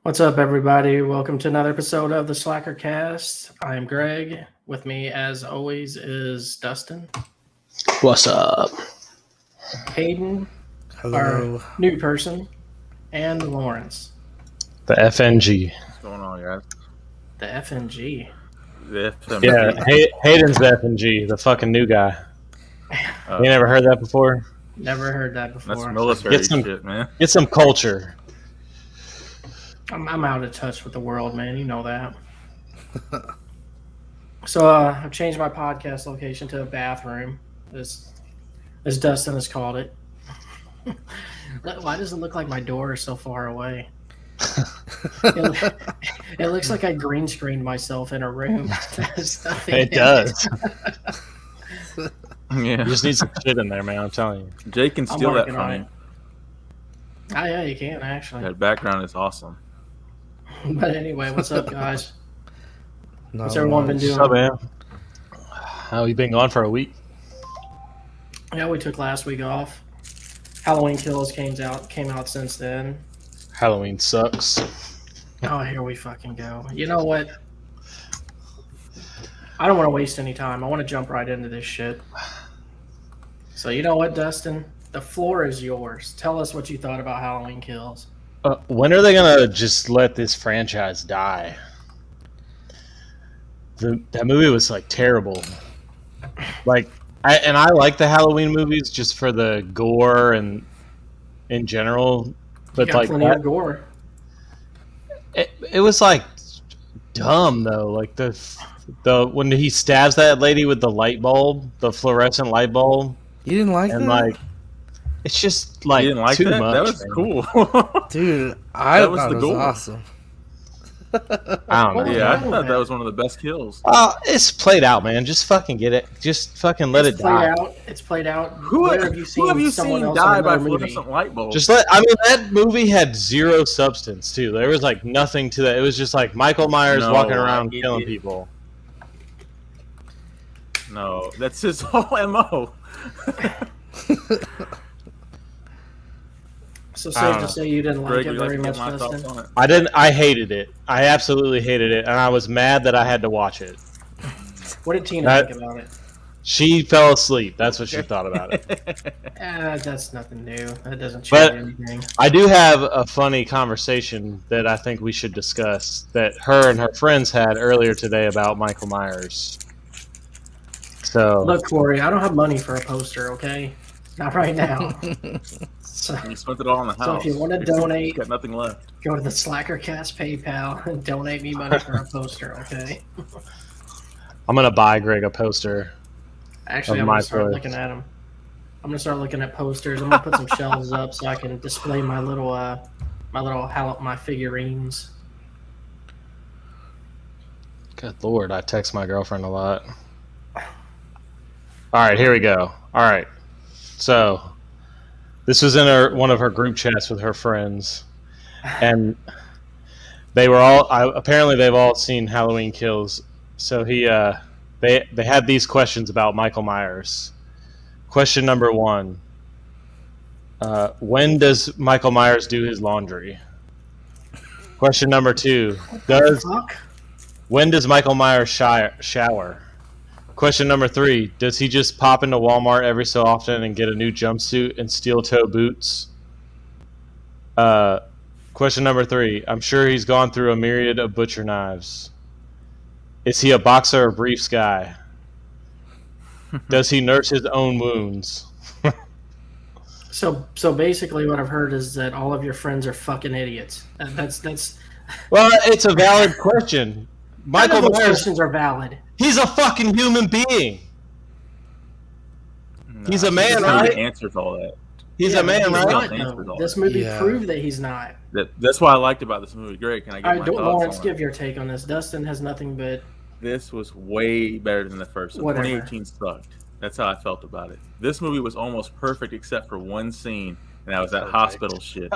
What's up, everybody? Welcome to another episode of the Slackercast. I'm Greg. With me, as always, is Dustin. What's up? Hayden, Hello. our new person, and Lawrence. The FNG. What's going on, guys? The FNG. The FMG. Yeah, Hayden's the FNG, the fucking new guy. You never heard that before? Never heard that before. That's military Get some- shit, man. Get some culture. I'm out of touch with the world, man. You know that. So I've changed my podcast location to a bathroom, as Dustin has called it. Why does it look like my door is so far away? It looks like I green screened myself in a room. It does. Yeah. You just need some shit in there, man. I'm telling you. Jake can I'm steal that working from on you. it. Oh, yeah, you can, actually. That background is awesome. But anyway, what's up, guys? No, What's everyone been doing? What's up, man? How you been gone for a week? Yeah, we took last week off. Halloween Kills came out since then. Halloween sucks. Oh, here we fucking go. You know what? I don't want to waste any time. I want to jump right into this shit. So you know what, Dustin? The floor is yours. Tell us what you thought about Halloween Kills. When are they gonna just let this franchise die? That movie was like terrible. Like, I like the Halloween movies just for the gore and in general, but You got like plenty of gore. it was like dumb though. Like the when he stabs that lady with the light bulb, the fluorescent light bulb, You didn't like and that? like it's just like You didn't like too that? much. That was man. cool. Dude, I That was thought the it was goal. awesome. I don't know. Yeah, I thought that was one of the best kills. It's played out, man. Just fucking get it. Just fucking let it die. It's played out. Who Where have you seen else die in by another movie? fluorescent light bulb? I mean, that movie had zero substance too. There was like nothing to that. It was just like Michael Myers No, walking around it- killing it- people. No, that's his whole MO. So I safe don't to know. say you didn't like Greg, it would you like very to much, get my thoughts Dustin. on it? I hated it. I absolutely hated it, and I was mad that I had to watch it. What did Tina That- think about it? She fell asleep. That's what she thought about it. That's nothing new. That doesn't But- change anything. I do have a funny conversation that I think we should discuss that her and her friends had earlier today about Michael Myers. So Look, Corey, I don't have money for a poster, okay? Not right now. So You spent it all on the house. So if you wanna donate- you got nothing left. go to the Slackercast PayPal and donate me money for a poster, okay? I'm gonna buy Greg a poster. Actually, Of I'm my going to start choice. looking at them. I'm going to start looking at posters. I'm going to put some shelves up so I can display my figurines. Good lord, I text my girlfriend a lot. Alright, here we go. Alright. So this was in one of her group chats with her friends. And they were all apparently they've all seen Halloween Kills. So they had these questions about Michael Myers. Question number 1. When does Michael Myers do his laundry? Question number 2. Fuck? When does Michael Myers shower? Question number 3. Does he just pop into Walmart every so often and get a new jumpsuit and steel-toe boots? Question number 3. I'm sure he's gone through a myriad of butcher knives. Is he a boxer or briefs guy? Does he nurse his own wounds? So basically what I've heard is that all of your friends are fucking idiots. That's Well, it's a valid question. Michael none of those Myers, questions are valid. he's a fucking human being. He's a man, This movie right? answers all that. He's Yeah, a man, but he's right? not, though. This movie Yeah. proved that he's not. That's what I liked about this movie. Greg, can I All get right, my don't thoughts Lawrence, on give it? your take on this. Dustin has nothing but This was way better than the first. So Whatever. 2018 sucked. That's how I felt about it. This movie was almost perfect except for one scene, and that was that Perfect. hospital shit.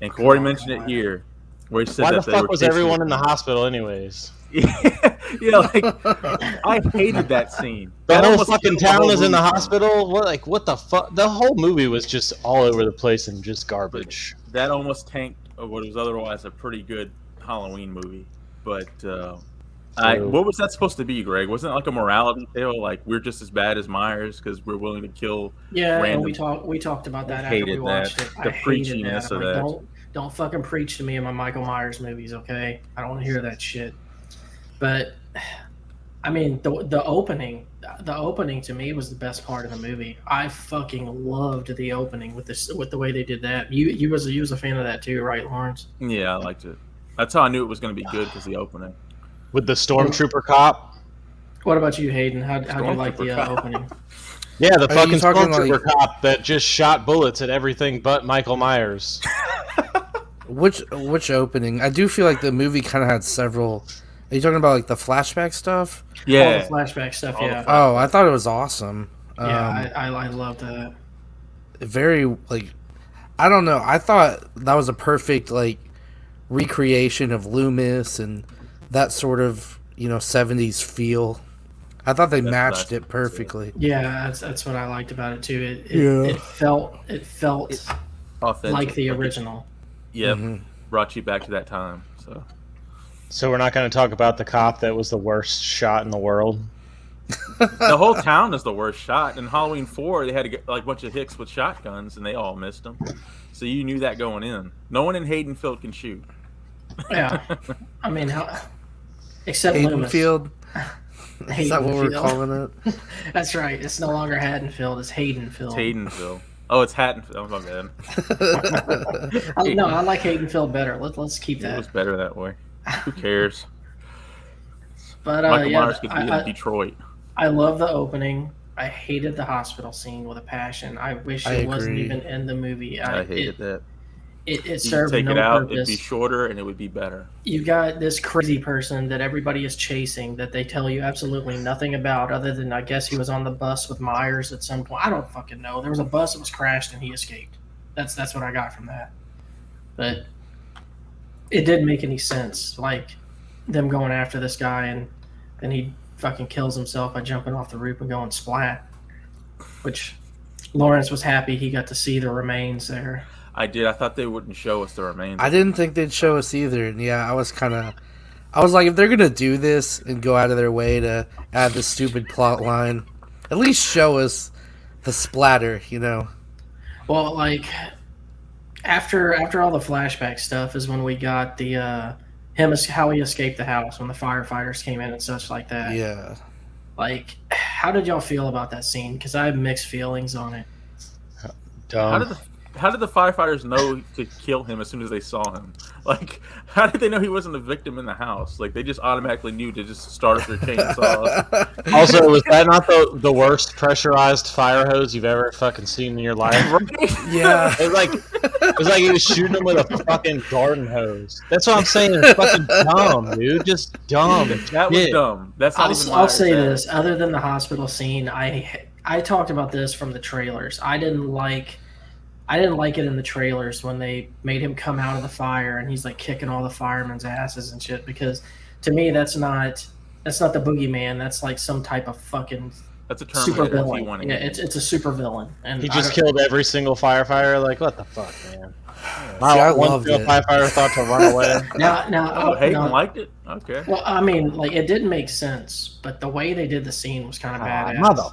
And Corey Oh, mentioned it God. here, where he said Why that the they fuck were was chasing everyone the- in the hospital anyways? Yeah, like I hated that scene. The That whole almost fucking killed the town whole is in the movie. hospital? What the fuck? The whole movie was just all over the place and just garbage. That almost tanked what was otherwise a pretty good Halloween movie. But True. what was that supposed to be, Greg? Wasn't it like a morality tale? Like we're just as bad as Myers because we're willing to kill Yeah, and random. we talked about that I after we hated watched that. it. The I hated that. preachiness I'm of like, that. don't fucking preach to me in my Michael Myers movies, okay? I don't want to hear that shit. But I mean, the opening to me was the best part of the movie. I fucking loved the opening with the way they did that. You was a fan of that too, right, Lawrence? Yeah, I liked it. That's how I knew it was going to be good because the opening. With the stormtrooper cop. What about you, Hayden? How do you like the Stormtrooper cop. opening? Yeah, the Are fucking you talking stormtrooper like- cop that just shot bullets at everything but Michael Myers. Which opening? I do feel like the movie kind of had several. Are you talking about like the flashback stuff? All Yeah. the flashback stuff, All the yeah. Oh, I thought it was awesome. Yeah, I love that. Very like, I don't know. I thought that was a perfect like recreation of Loomis and that sort of 70s feel. I thought they matched it perfectly. Yeah, that's what I liked about it too. Yeah. It felt Authentic. like the Like it- original. Yep. Mhm. Brought you back to that time. So So we're not going to talk about the cop that was the worst shot in the world. the whole town is the worst shot. In Halloween 4, they had to get, like a bunch of hicks with shotguns, and they all missed them. So you knew that going in. No one in Haydenfield can shoot. Yeah, I mean, except Loomis. Haydenfield. Is that what we're Haydenfield. calling it? That's right. It's no longer Haddonfield. It's Haydenfield. Haydenville. Oh, it's Hattonfield. Oh, my bad. No, I like Haydenfield better. Let's keep It that. was better that way. Who cares? But Michael yeah, Myers could be in Detroit. I love the opening. I hated the hospital scene with a passion. I wish I it wasn't agree. even in the movie. I hated that. It You served take no it out, purpose. it'd be shorter, and it would be better. You got this crazy person that everybody is chasing that they tell you absolutely nothing about, other than I guess he was on the bus with Myers at some point. I don't fucking know. There was a bus that was crashed and he escaped. That's what I got from that. But it didn't make any sense. Like them going after this guy and then he fucking kills himself by jumping off the roof and going splat. Which Lawrence was happy he got to see the remains there. I did. I thought they wouldn't show us the remains. I didn't think they'd show us either. And yeah, I was like, if they're gonna do this and go out of their way to add the stupid plot line, at least show us the splatter, Well, like after all the flashback stuff is when we got the how he escaped the house when the firefighters came in and such like that. Yeah. Like, how did y'all feel about that scene? Because I have mixed feelings on it. How did the firefighters know to kill him as soon as they saw him? Like, how did they know he wasn't a victim in the house? Like, they just automatically knew to just start up their chainsaw. Also, was that not the worst pressurized fire hose you've ever fucking seen in your life? Yeah. It was like he was shooting him with a fucking garden hose. That's what I'm saying. It's fucking dumb, dude. Just dumb. That was shit. dumb. That's not even I'll Myers say said. this. Other than the hospital scene, I talked about this from the trailers. I didn't like it in the trailers when they made him come out of the fire and he's like kicking all the firemen's asses and shit, because to me that's not the boogeyman. That's like some type of fucking That's a super Terminator villain. T1 Yeah, again. it's a super villain. And He I just don't- killed every single firefighter. Like, what the fuck, man? I One loved single it. firefighter thought to run away. Now, Oh, Hayden no, liked it? Okay. well, I mean, like it didn't make sense, but the way they did the scene was kind of badass. Mother.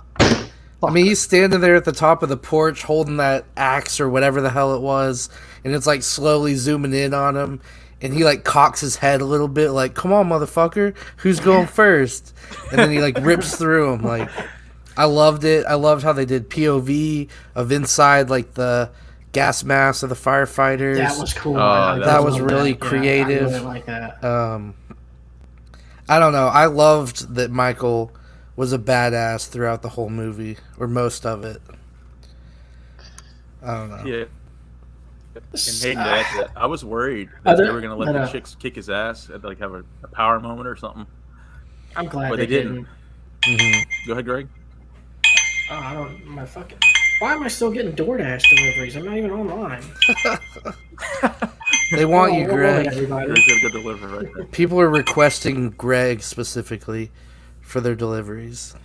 I mean, he's standing there at the top of the porch holding that axe or whatever the hell it was, and it's like slowly zooming in on him, and he like cocks his head a little bit, like, "Come on, motherfucker, who's going first?" And then he like rips through him. Like, I loved it. I loved how they did POV of inside like the gas mask of the firefighters. That was cool. Oh, I like that a was little really bit. Yeah, creative. I really like that. I don't know. I loved that Michael was a badass throughout the whole movie, or most of it. I don't know. Yeah. And Hayden, I was worried that they were going to let the chicks kick his ass and like have a power moment or something. I'm glad But they they didn't. Go ahead, Greg. Oh, I don't. My fucking. Why am I still getting DoorDash deliveries? I'm not even online. They want you, Oh, well, Greg. everybody. Greg's got a good delivery right there. People are requesting Greg specifically for their deliveries.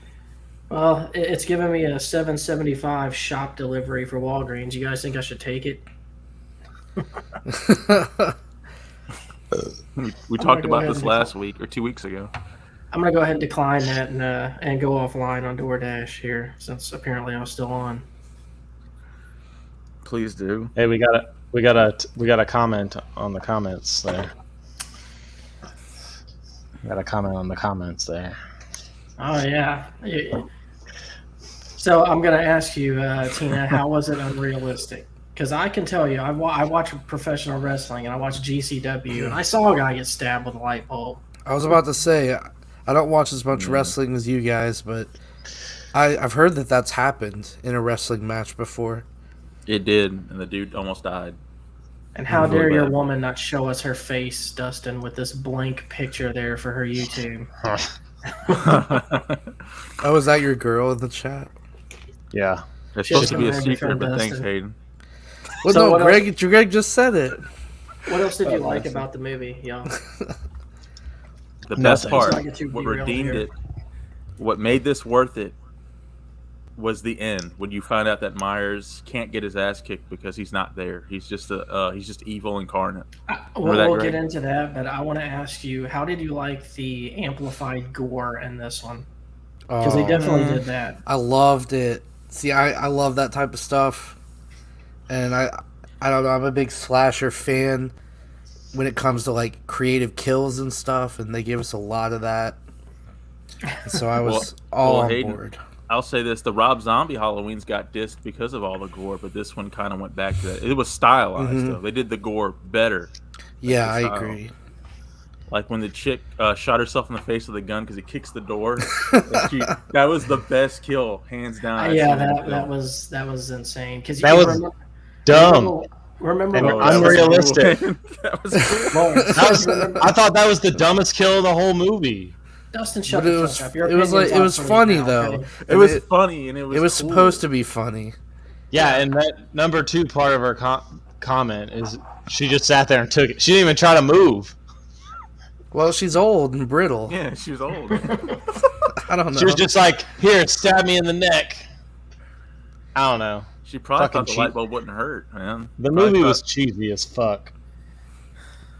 Well, it's giving me a $7.75 shop delivery for Walgreens. You guys think I should take it? We talked about this last week or 2 weeks ago. I'm gonna go ahead and decline that and go offline on DoorDash here, since apparently I was still on. Please do. Hey, we got a comment on the comments there. We got a comment on the comments there. Oh yeah. So I'm gonna ask you, Tina, how was it unrealistic? Because I can tell you, I watch professional wrestling and I watch GCW, and I saw a guy get stabbed with a light bulb. I was about to say, I don't watch as much wrestling as you guys, but I've heard that that's happened in a wrestling match before. It did, and the dude almost died. And how dare your woman not show us her face, Dustin, with this blank picture there for her YouTube? Oh, is that your girl in the chat? Yeah. It's supposed to be a Just secret, but Dustin. thanks, Hayden. Well, So no, what Greg just said it. What else did you like about the movie, y'all? The best part, Let's not get what too derailed redeemed here. it, what made this worth it, was the end when you find out that Myers can't get his ass kicked because he's not there. He's just evil incarnate. We'll get into that, but I want to ask you, how did you like the amplified gore in this one? Because they definitely did that. I loved it. See, I love that type of stuff, and I don't know. I'm a big slasher fan when it comes to like creative kills and stuff, and they give us a lot of that. So I was on Hayden, board. I'll say this: the Rob Zombie Halloweens got dissed because of all the gore, but this one kind of went back to that. It was stylized though; they did the gore better. Yeah, I agree. Like when the chick shot herself in the face with a gun because it kicks the door. That was the best kill, hands down. Yeah, that was insane. Because That was dumb. Remember and what unrealistic. That was good. Lawrence, I thought that was the dumbest kill of the whole movie. Dustin, shut But the it was fuck up. Your it was like opinion's it was obsolete funny now, though. okay? It was funny and it was. It was cool. supposed to be funny. Yeah, and that number 2 part of her comment is she just sat there and took it. She didn't even try to move. Well, she's old and brittle. Yeah, she was old. I don't know. She was just like, "Here, stab me in the neck." I don't know. She probably Fucking thought the light bulb wouldn't hurt, man. The Probably movie thought- was cheesy as fuck.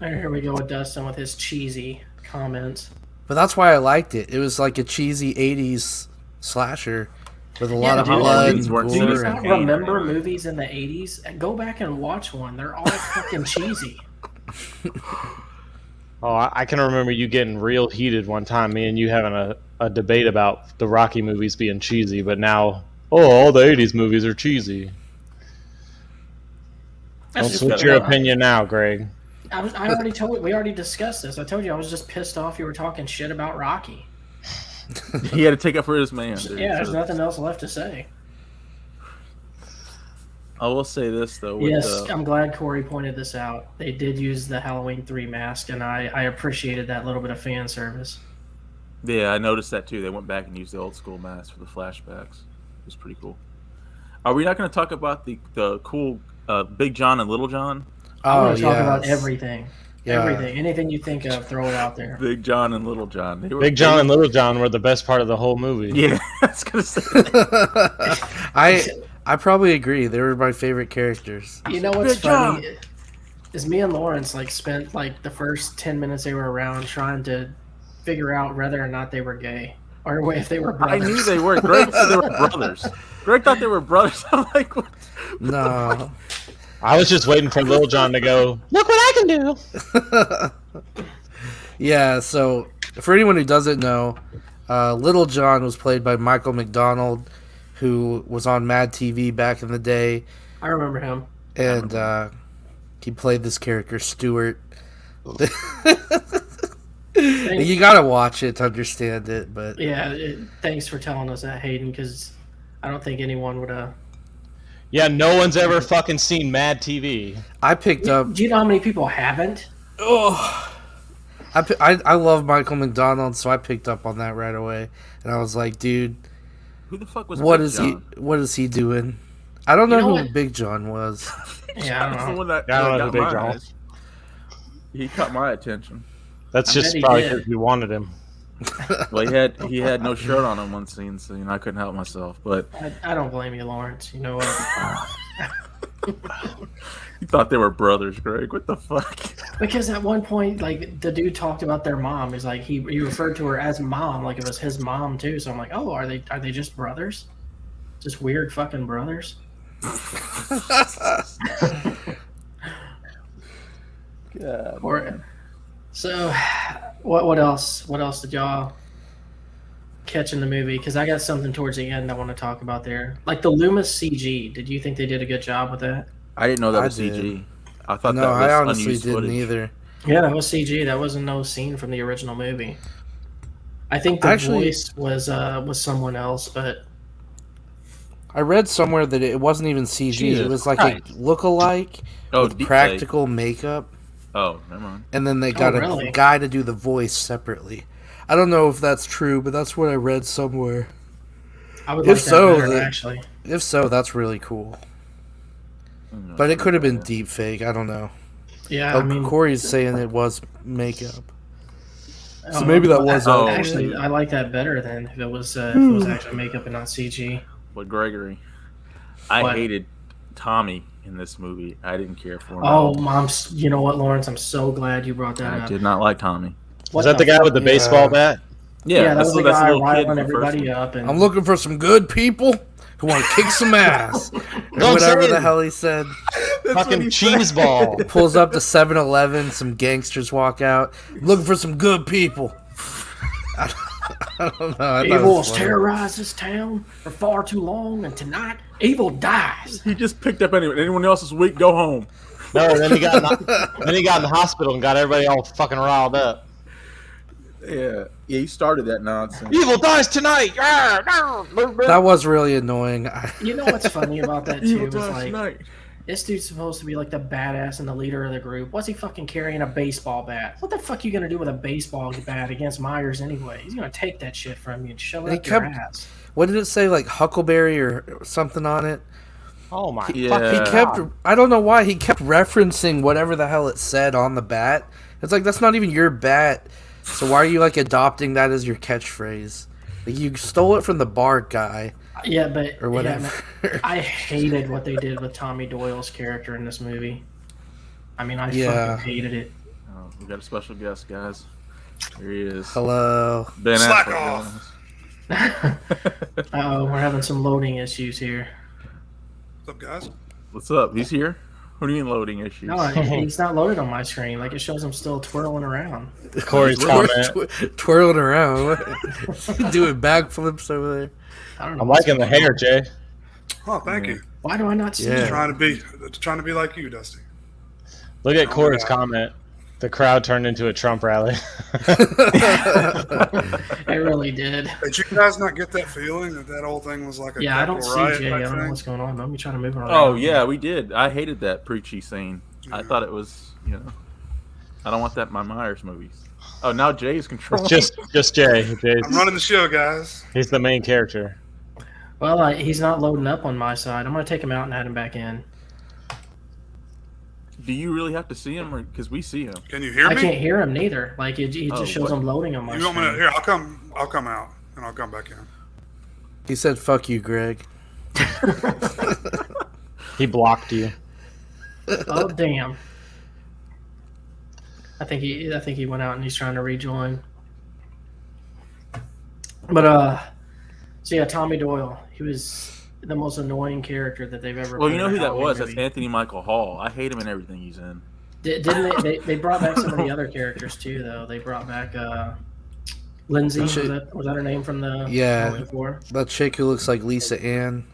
And here we go with Dustin with his cheesy comments. But that's why I liked it. It was like a cheesy '80s slasher with a lot of dude, blood these and weren't Do you gore. cheesy. not remember movies in the 80s? Go back and watch one. They're all fucking cheesy. Oh, I can remember you getting real heated one time, me and you having a debate about the Rocky movies being cheesy, but now, all the 80s movies are cheesy. Don't That's switch just- your opinion now, Greg. I already told. We already discussed this. I told you I was just pissed off you were talking shit about Rocky. He had to take up for his man. Dude. Yeah, there's So- nothing else left to say. I will say this though. With Yes, I'm glad Corey pointed this out. They did use the Halloween 3 mask, and I appreciated that little bit of fan service. Yeah, I noticed that too. They went back and used the old school mask for the flashbacks. It was pretty cool. Are we not going to talk about the cool Big John and Little John? I Oh want to talk about yes. everything. Yeah. Everything. Anything you think of, throw it out there. Big John and Little John. Big John and Little John were the best part of the whole movie. Yeah, I was going to say that. I probably agree. They were my favorite characters. You know what's Big funny? Is me and Lawrence spent the first 10 minutes they were around trying to figure out whether or not they were gay. Or if they were I brothers. knew they were. Greg said they were brothers. Greg thought they were brothers. I'm like, what? No. I was just waiting for Little John to go, "Look what I can do." Yeah, so for anyone who doesn't know, Little John was played by Michael McDonald, who was on Mad TV back in the day, I remember him. and he played this character, Stuart. Thanks, You gotta watch it to understand it, but thanks for telling us that, Hayden, because I don't think anyone would have... Yeah, no one's ever fucking seen Mad TV. I picked up. Do you know how many people haven't? Oh, I love Michael McDonald, so I picked up on that right away, and I was like, dude, Who the fuck was what Big is John? What is he doing? I don't know You know who what? Big John was. Yeah, I That's the don't know. one that, Yeah, I don't know got who Big my John was. eyes. He caught my attention. That's I just bet he probably did. because we wanted him. Well, he had no shirt on in one scene, so I couldn't help myself. But I don't blame you, Lawrence. You know what? You thought they were brothers, Greg. What the fuck? Because at one point, like the dude talked about their mom. He's like he referred to her as mom, like it was his mom too. So I'm like, oh, are they just brothers? Just weird fucking brothers. God. Or so, what else? What else did y'all catch in the movie? Because I got something towards the end I want to talk about there. Like the Loomis CG. Did you think they did a good job with that? I didn't know that I was did. CG. I thought No, that was I honestly unused didn't footage. either. Yeah, that was CG. That wasn't no scene from the original movie. I think the Actually- voice was someone else, but I read somewhere that it wasn't even CG. Jesus it was like Christ. a look-alike Oh, with deep practical makeup, Oh, never mind. and then they got really? a guy to do the voice separately. I don't know if that's true, but that's what I read somewhere. I would If like that so, better, then- actually. If so, that's really cool. But it could have been deep fake. I don't know. Yeah, Oh, I mean, Corey's saying it was makeup. So oh, maybe that well, was Oh. actually I like that better than if it was actually makeup and not CG. But Gregory, I What? hated Tommy in this movie. I didn't care for him. at Oh, all. mom's. You know what, Lawrence? I'm so glad you brought that I up. did not like Tommy. What Was that the guy with the Yeah. baseball bat? Yeah, that was the guy little kid riling in the first everybody one. up, and I'm looking for some good people who want to kick some ass. Or Don't whatever say the it. hell he said. Fucking cheese ball. Pulls up to 7-Eleven, some gangsters walk out. Looking for some good people. I don't know. I thought it evil was has funny. terrorized this town for far too long, and tonight evil dies. He just picked up anyone else is weak. Go home. No, then he got in the hospital and got everybody all fucking riled up. Yeah, he started that nonsense. Evil dies tonight. That was really annoying. You know what's funny about that too? Evil Is dies like tonight. this dude's supposed to be like the badass and the leader of the group. What's he fucking carrying a baseball bat? What the fuck you gonna do with a baseball bat against Myers anyway? He's gonna take that shit from you and shove it He up your kept- ass. What did it say? Like Huckleberry or something on it? Oh my Yeah. fucking He Yeah. kept. I don't know why. He kept referencing whatever the hell it said on the bat. It's like, that's not even your bat. So why are you like adopting that as your catchphrase? Like, you stole it from the bar guy Yeah, but or whatever. yeah, I hated what they did with Tommy Doyle's character in this movie. I mean, I Yeah. fucking hated it. Oh, we got a special guest, guys. Here he is. Hello. Ben Slack Affleck, off. Oh, we're having some loading issues here. What's up, guys? What's up? He's here. What do you mean loading issues? No, he's not loaded on my screen. Like, it shows him still twirling around. Corey's comment. Twirling around. Doing backflips over there. I don't know. I'm what's liking the going hair, on. Jay. Oh, thank you. Why do I not see Yeah. it? Trying to be like you, Dusty. Look at Oh, Corey's yeah. comment. The crowd turned into a Trump rally. It really did. Did you guys not get that feeling that whole thing was like a Yeah, I don't Capitol see riot Jay. I type don't know thing? what's going on. Let me try to move around. Oh yeah, we did. I hated that preachy scene. I Yeah. thought it was, I don't want that in my Myers movies. Oh, now Jay's controlling. It's just Jay. Jay's, I'm running the show, guys. he's the main character. Well, he's not loading up on my side. I'm going to take him out and add him back in. Do you really have to see him, or because we see him? Can you hear I me? can't hear him neither. Like, it just Oh, shows what? him loading on my You want me to? screen. Here, I'll come out and I'll come back in. He said, "Fuck you, Greg." He blocked you. Oh, damn. I think he went out and he's trying to rejoin. But so yeah, Tommy Doyle. He was the most annoying character that they've ever. Well, put you know in a who that Halloween was? That's movie. Anthony Michael Hall. I hate him in everything he's in. Didn't they brought back some of the other characters too? Though they brought back Lindsay. Was that her name from the Yeah. Halloween 4? That chick who looks like Lisa Ann.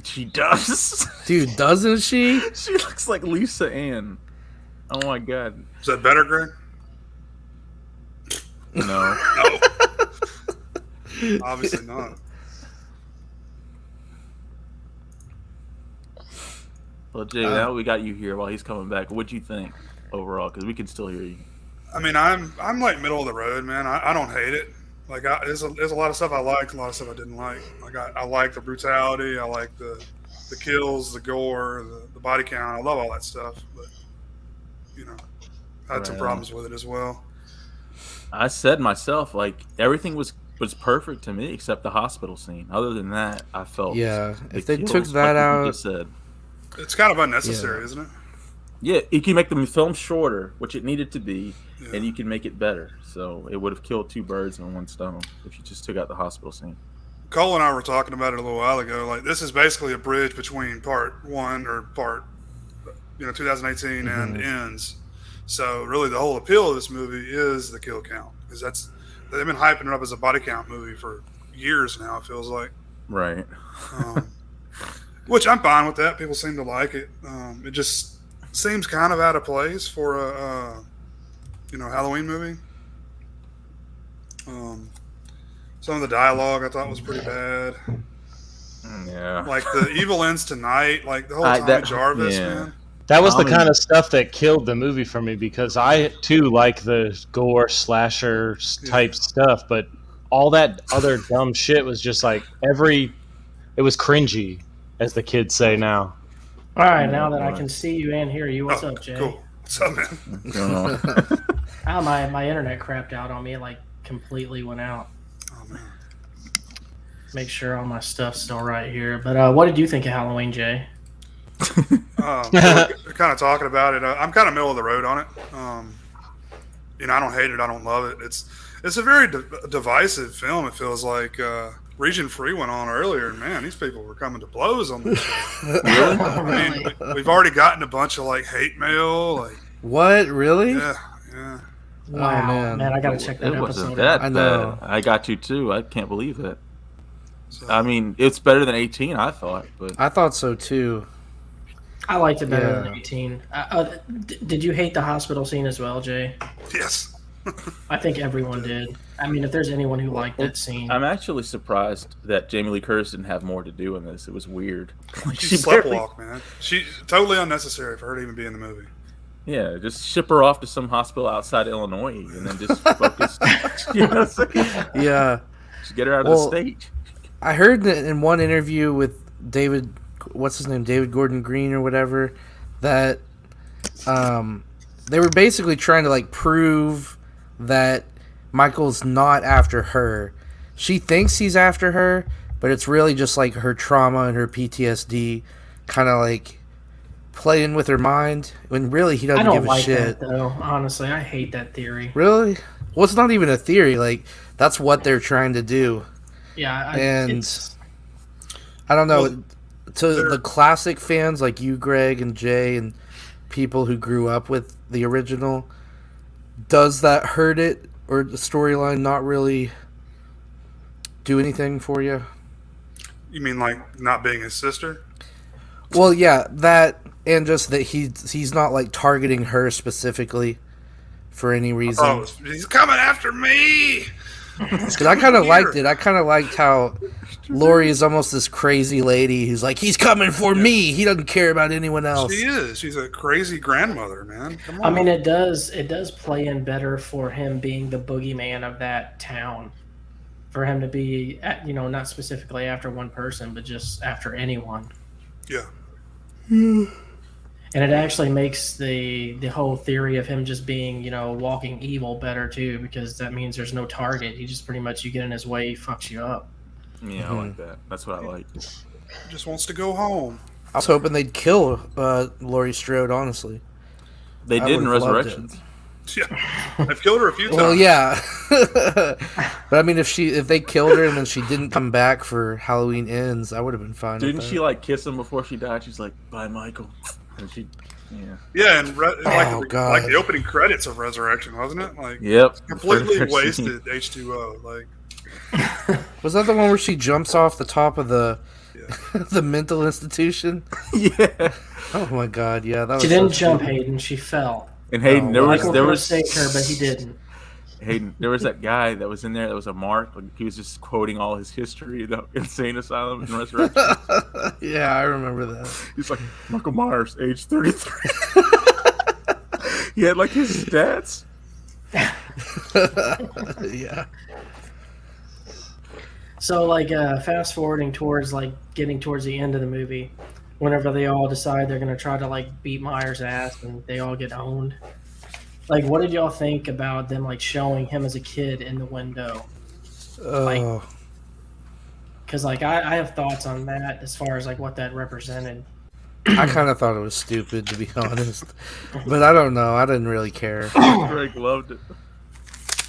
She does. Dude, doesn't she? She looks like Lisa Ann. Oh my god. Is that better, Greg? No. No. Obviously not. Well, Jay, now we got you here while he's coming back. What'd you think overall? Because we can still hear you. I mean, I'm like middle of the road, man. I don't hate it. Like, there's a lot of stuff I liked, a lot of stuff I didn't like. Like, I like the brutality, I like the kills, the gore, the body count. I love all that stuff, but I had some Right. problems with it as well. I said myself, like, everything was perfect to me except the hospital scene. Other than that, I felt Yeah. the If they kills, took that like you out, just said. It's kind of unnecessary, isn't it? Yeah, you can make the film shorter, which it needed to be, and you can make it better. So it would have killed two birds with one stone if you just took out the hospital scene. Cole and I were talking about it a little while ago. Like, this is basically a bridge between part 1 or part, 2018 and ends. So really, the whole appeal of this movie is the kill count, because they've been hyping it up as a body count movie for years now. It feels like, Right. Which I'm fine with that. People seem to like it. It just seems kind of out of place for a Halloween movie. Some of the dialogue I thought was pretty bad. Yeah. Like the evil ends tonight. Like the whole Tommy Jarvis, man. That was the kind of stuff that killed the movie for me, because I too like the gore slasher type stuff, but all that other dumb shit was just like it was cringy, as the kids say now. All right, now that I can see you and hear you, what's up, Jay? Cool. What's up, man? My internet crapped out on me. It like completely went out. Oh man. Make sure all my stuff's still right here. But what did you think of Halloween, Jay? We're kind of talking about it. I'm kind of middle of the road on it. I don't hate it. I don't love it. It's a very divisive film. It feels like Region Free went on earlier, and man, these people were coming to blows on this show. I mean, we've already gotten a bunch of like hate mail. Like, what? Really? Yeah. Wow, man, I gotta check that it wasn't episode. that I know. bad. I got you too. I can't believe it. So, I mean, it's better than 18, I thought. But I thought so too. I liked it better than 18. Did you hate the hospital scene as well, Jay? yes. I think everyone did. I mean, if there's anyone who liked that scene. I'm actually surprised that Jamie Lee Curtis didn't have more to do in this. It was weird. She sleptwalk, man. She totally unnecessary for her to even be in the movie. Yeah, just ship her off to some hospital outside Illinois and then just focus. You know what I'm saying? Yeah. Just get her out of the state. I heard that in one interview with David, what's his name, David Gordon Green or whatever, that they were basically trying to like prove that Michael's not after her. She thinks he's after her, but it's really just like her trauma and her PTSD kind of like playing with her mind, when really he doesn't give a shit. I don't like that, though. Honestly, I hate that theory. Really? Well, it's not even a theory. Like, that's what they're trying to do. Yeah, I don't know. To the classic fans like you, Greg, and Jay, and people who grew up with the original, does that hurt it, or the storyline not really do anything for you? You mean like not being his sister? Well, yeah, that, and just that he's not like targeting her specifically for any reason. Oh, he's coming after me. Because I kind of liked it. I kind of liked how Lori is almost this crazy lady who's like, he's coming for me. He doesn't care about anyone else. She is. She's a crazy grandmother, man. Come on. I mean, it does play in better for him being the boogeyman of that town. For him to be, not specifically after one person, but just after anyone. Yeah. And it actually makes the whole theory of him just being, walking evil better too, because that means there's no target. He just pretty much, you get in his way, he fucks you up. Yeah, I like that. That's what I like. He just wants to go home. I was hoping they'd kill Laurie Strode, honestly. They did in Resurrections. Yeah, I've killed her a few times. Well, yeah. But I mean, if they killed her and then she didn't come back for Halloween Ends, I would have been fine. Didn't she like kiss him before she died? She's like, "Bye, Michael." And she, yeah, and like the opening credits of Resurrection, wasn't it? Like, yep, completely wasted H2O. Like, was that the one where she jumps off the top of the the mental institution? Yeah. Oh my god, yeah, that was. She didn't jump, Hayden. She fell. And Hayden, there was saved her, but he didn't. Hayden, there was that guy that was in there that was a mark. Like, he was just quoting all his history, the insane asylum and Resurrection. Yeah, I remember that. He's like, Michael Myers, age 33. He had like his stats. Yeah. So, like, fast forwarding towards, like, getting towards the end of the movie, whenever they all decide they're going to try to, like, beat Myers' ass and they all get owned. Like, what did y'all think about them, like, showing him as a kid in the window? Because, like, I have thoughts on that as far as, like, what that represented. I kind of thought it was stupid, to be honest. But I don't know. I didn't really care. Greg loved it.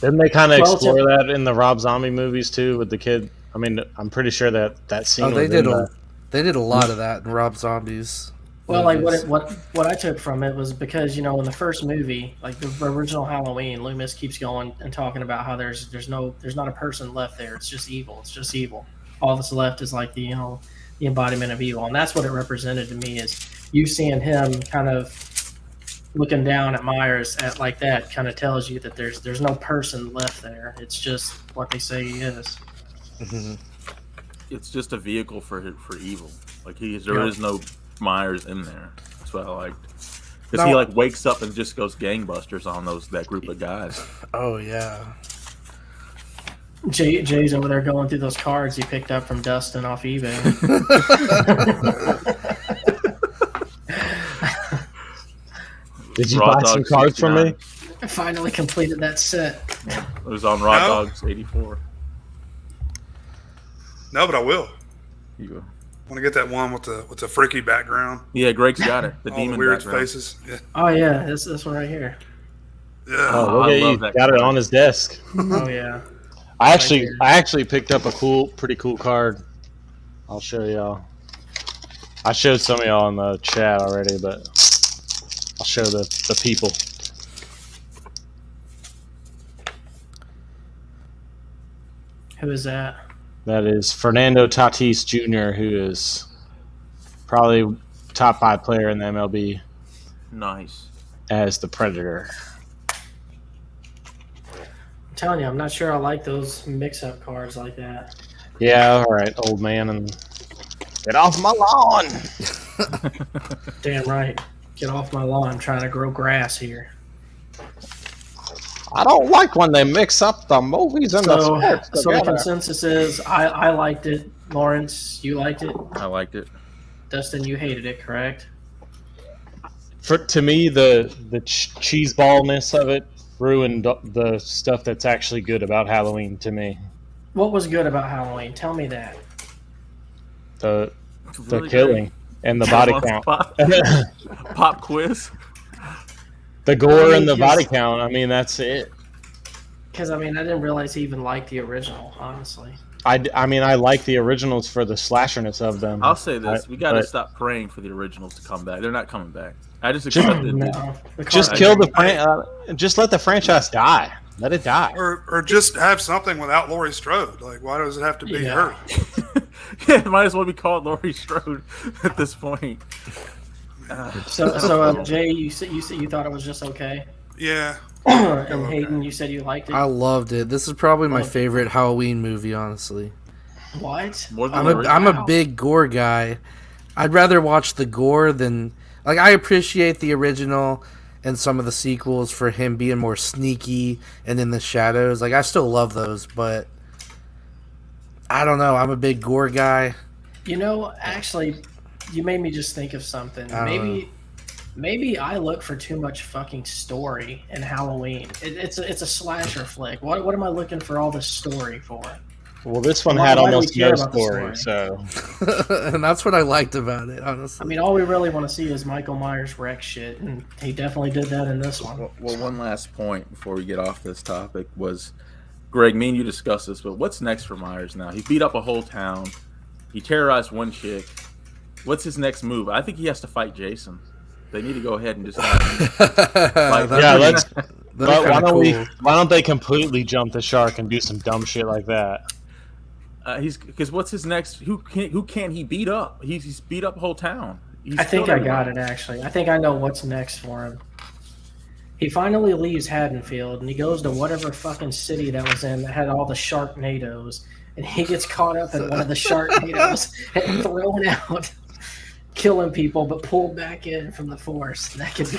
Didn't they kind of Well, explore that in the Rob Zombie movies too with the kid? I mean, I'm pretty sure that scene. Oh, they was did in the, they did a lot of that in Rob Zombie's. Well, like movies. what I took from it was because in the first movie, like the original Halloween, Loomis keeps going and talking about how there's not a person left there. It's just evil. It's just evil. All that's left is like the embodiment of evil, and that's what it represented to me. Is you seeing him kind of looking down at Myers at like that kind of tells you that there's no person left there. It's just what they say he is. Mhm. It's just a vehicle for evil. Like there is no Myers in there. That's what I liked. Because he like wakes up and just goes gangbusters on that group of guys. Oh yeah. Jay's over there going through those cards he picked up from Dustin off eBay. Did you Raw buy some Dogs cards from me? 69. I finally completed that set. It was on Raw Dogs 84. No, but I will. You go. Want to get that one with the freaky background, Yeah, Greg's got it. The all demon the weird background. faces. Yeah, Oh yeah, this one right here. yeah. Oh, look I at love you! that Got it card. on his desk. Oh yeah. I actually here. picked up a pretty cool card. I'll show y'all. I showed some of y'all in the chat already, but I'll show the people. Who is that? That is Fernando Tatis Jr., who is probably top 5 player in the MLB Nice. as the Predator. I'm telling you, I'm not sure I like those mix-up cards like that. Yeah, all right, old man, and get off my lawn. Damn right. Get off my lawn. I'm trying to grow grass here. I don't like when they mix up the movies and the sports So the together. consensus is I liked it. Lawrence, you liked it. I liked it. Dustin, you hated it, correct? To me, the cheese ballness of it ruined the stuff that's actually good about Halloween to me. What was good about Halloween? Tell me that. The Really killing and the body count. Pop quiz. The gore and the body count. I mean, that's it. Because, I didn't realize he even liked the original, honestly. I mean, I like the originals for the slasherness of them. I'll say this: we got to but stop praying for the originals to come back. They're not coming back. I just accepted. No. Just kill just let the franchise die. Let it die. Or just have something without Laurie Strode. Like, why does it have to be Yeah. her? Yeah, it might as well be called Laurie Strode at this point. So Jay, you said you thought it was just okay, Yeah. and Hayden, you said you liked it. I loved it. This is probably my favorite Halloween movie, honestly. What? More than I'm the original. a big gore guy. I'd rather watch the gore than I appreciate the original and some of the sequels for him being more sneaky and in the shadows. Like I still love those, but I don't know. I'm a big gore guy. Actually, you made me just think of something. Maybe I look for too much fucking story in Halloween. It's a slasher flick. What am I looking for all this story for? Well, this one Why had do we almost care no about the story, story? so And that's what I liked about it, honestly. All we really want to see is Michael Myers wreck shit, and he definitely did that in this one. Well, one last point before we get off this topic was, Greg, me and you discussed this, but what's next for Myers now? He beat up a whole town. He terrorized one chick. What's his next move? I think he has to fight Jason. They need to go ahead and just yeah, let's. That's Why kinda don't they completely jump the shark and do some dumb shit like that? because what's his next? Who can he beat up? He's beat up a whole town. I think I got it, actually. I think I know what's next for him. He finally leaves Haddonfield, and he goes to whatever fucking city that was in that had all the Sharknadoes, and he gets caught up in one of the Sharknadoes and thrown out, killing people, but pulled back in from the force. That could be...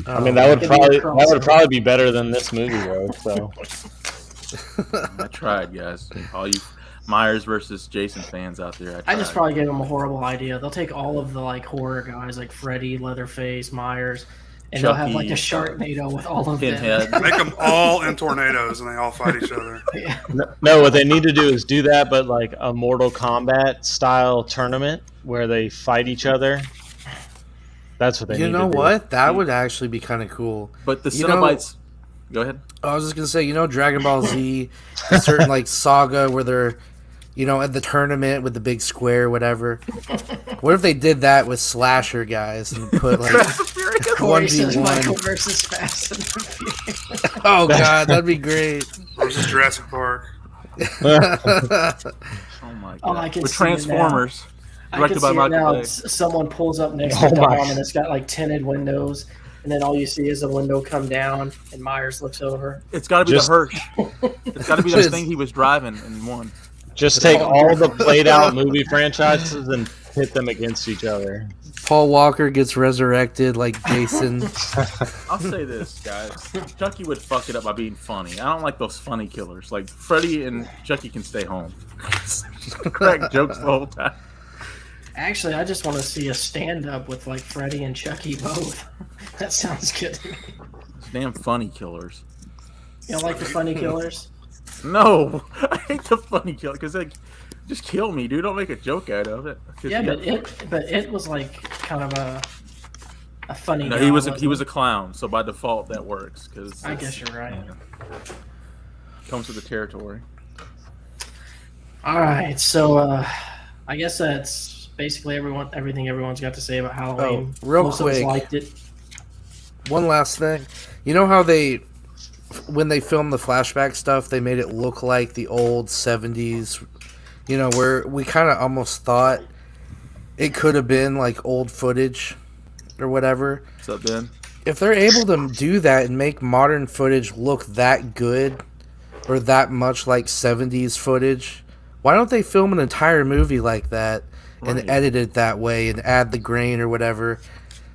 I mean, that would probably be better than this movie, though. So I tried, guys. All you Myers versus Jason fans out there, I just probably gave him a horrible idea. They'll take all of the horror guys like Freddy, Leatherface, Myers, and they'll have a Chucky, Sharknado with all of Pinhead. them. Make them all in tornadoes and they all fight each other. Yeah. no, what they need to do is do that, but like a Mortal Kombat style tournament where they fight each other, That's what they need You know to do. what? That would actually be kind of cool. But the You know- Cenobites. Go ahead. I was just gonna say, Dragon Ball Z, a certain like saga where they're, at the tournament with the big square, whatever. What if they did that with slasher guys and put like Corey says 1v1? Michael versus Fast and the Furious. Oh god, that'd be great. Versus Jurassic Park. Oh my god. Oh, I can With see it now. Transformers. I can Directed by see it Michael now. Bay. Someone pulls up next Oh to my. Dom, and it's got like tinted windows, and then all you see is the window come down, and Myers looks over. It's got to be Just- the Hirsch. It's got to be the Just- thing he was driving in one. Just take all the played out movie franchises and pit them against each other. Paul Walker gets resurrected like Jason. I'll say this, guys. Chucky would fuck it up by being funny. I don't like those funny killers. Like, Freddy and Chucky can stay home. Crack jokes the whole time. Actually, I just want to see a stand-up with like Freddy and Chucky both. That sounds good to me. Damn funny killers. You don't like the funny killers? No! I hate the funny killer, because, like, just kill me, dude. Don't make a joke out of it. 'Cause Yeah, you but it was like kind of a funny. No, guy, he wasn't was a clown, so by default that works. Cause I guess you're right. Comes with the territory. All right, so I guess that's basically everything everyone's got to say about Halloween. Oh, real Most of us quick. liked it. One last thing. You know how when they filmed the flashback stuff, they made it look like the old 70s, where we kind of almost thought it could have been like old footage or whatever. What's up, Ben? If they're able to do that and make modern footage look that good or that much like 70s footage, why don't they film an entire movie like that and Right. edit it that way and add the grain or whatever?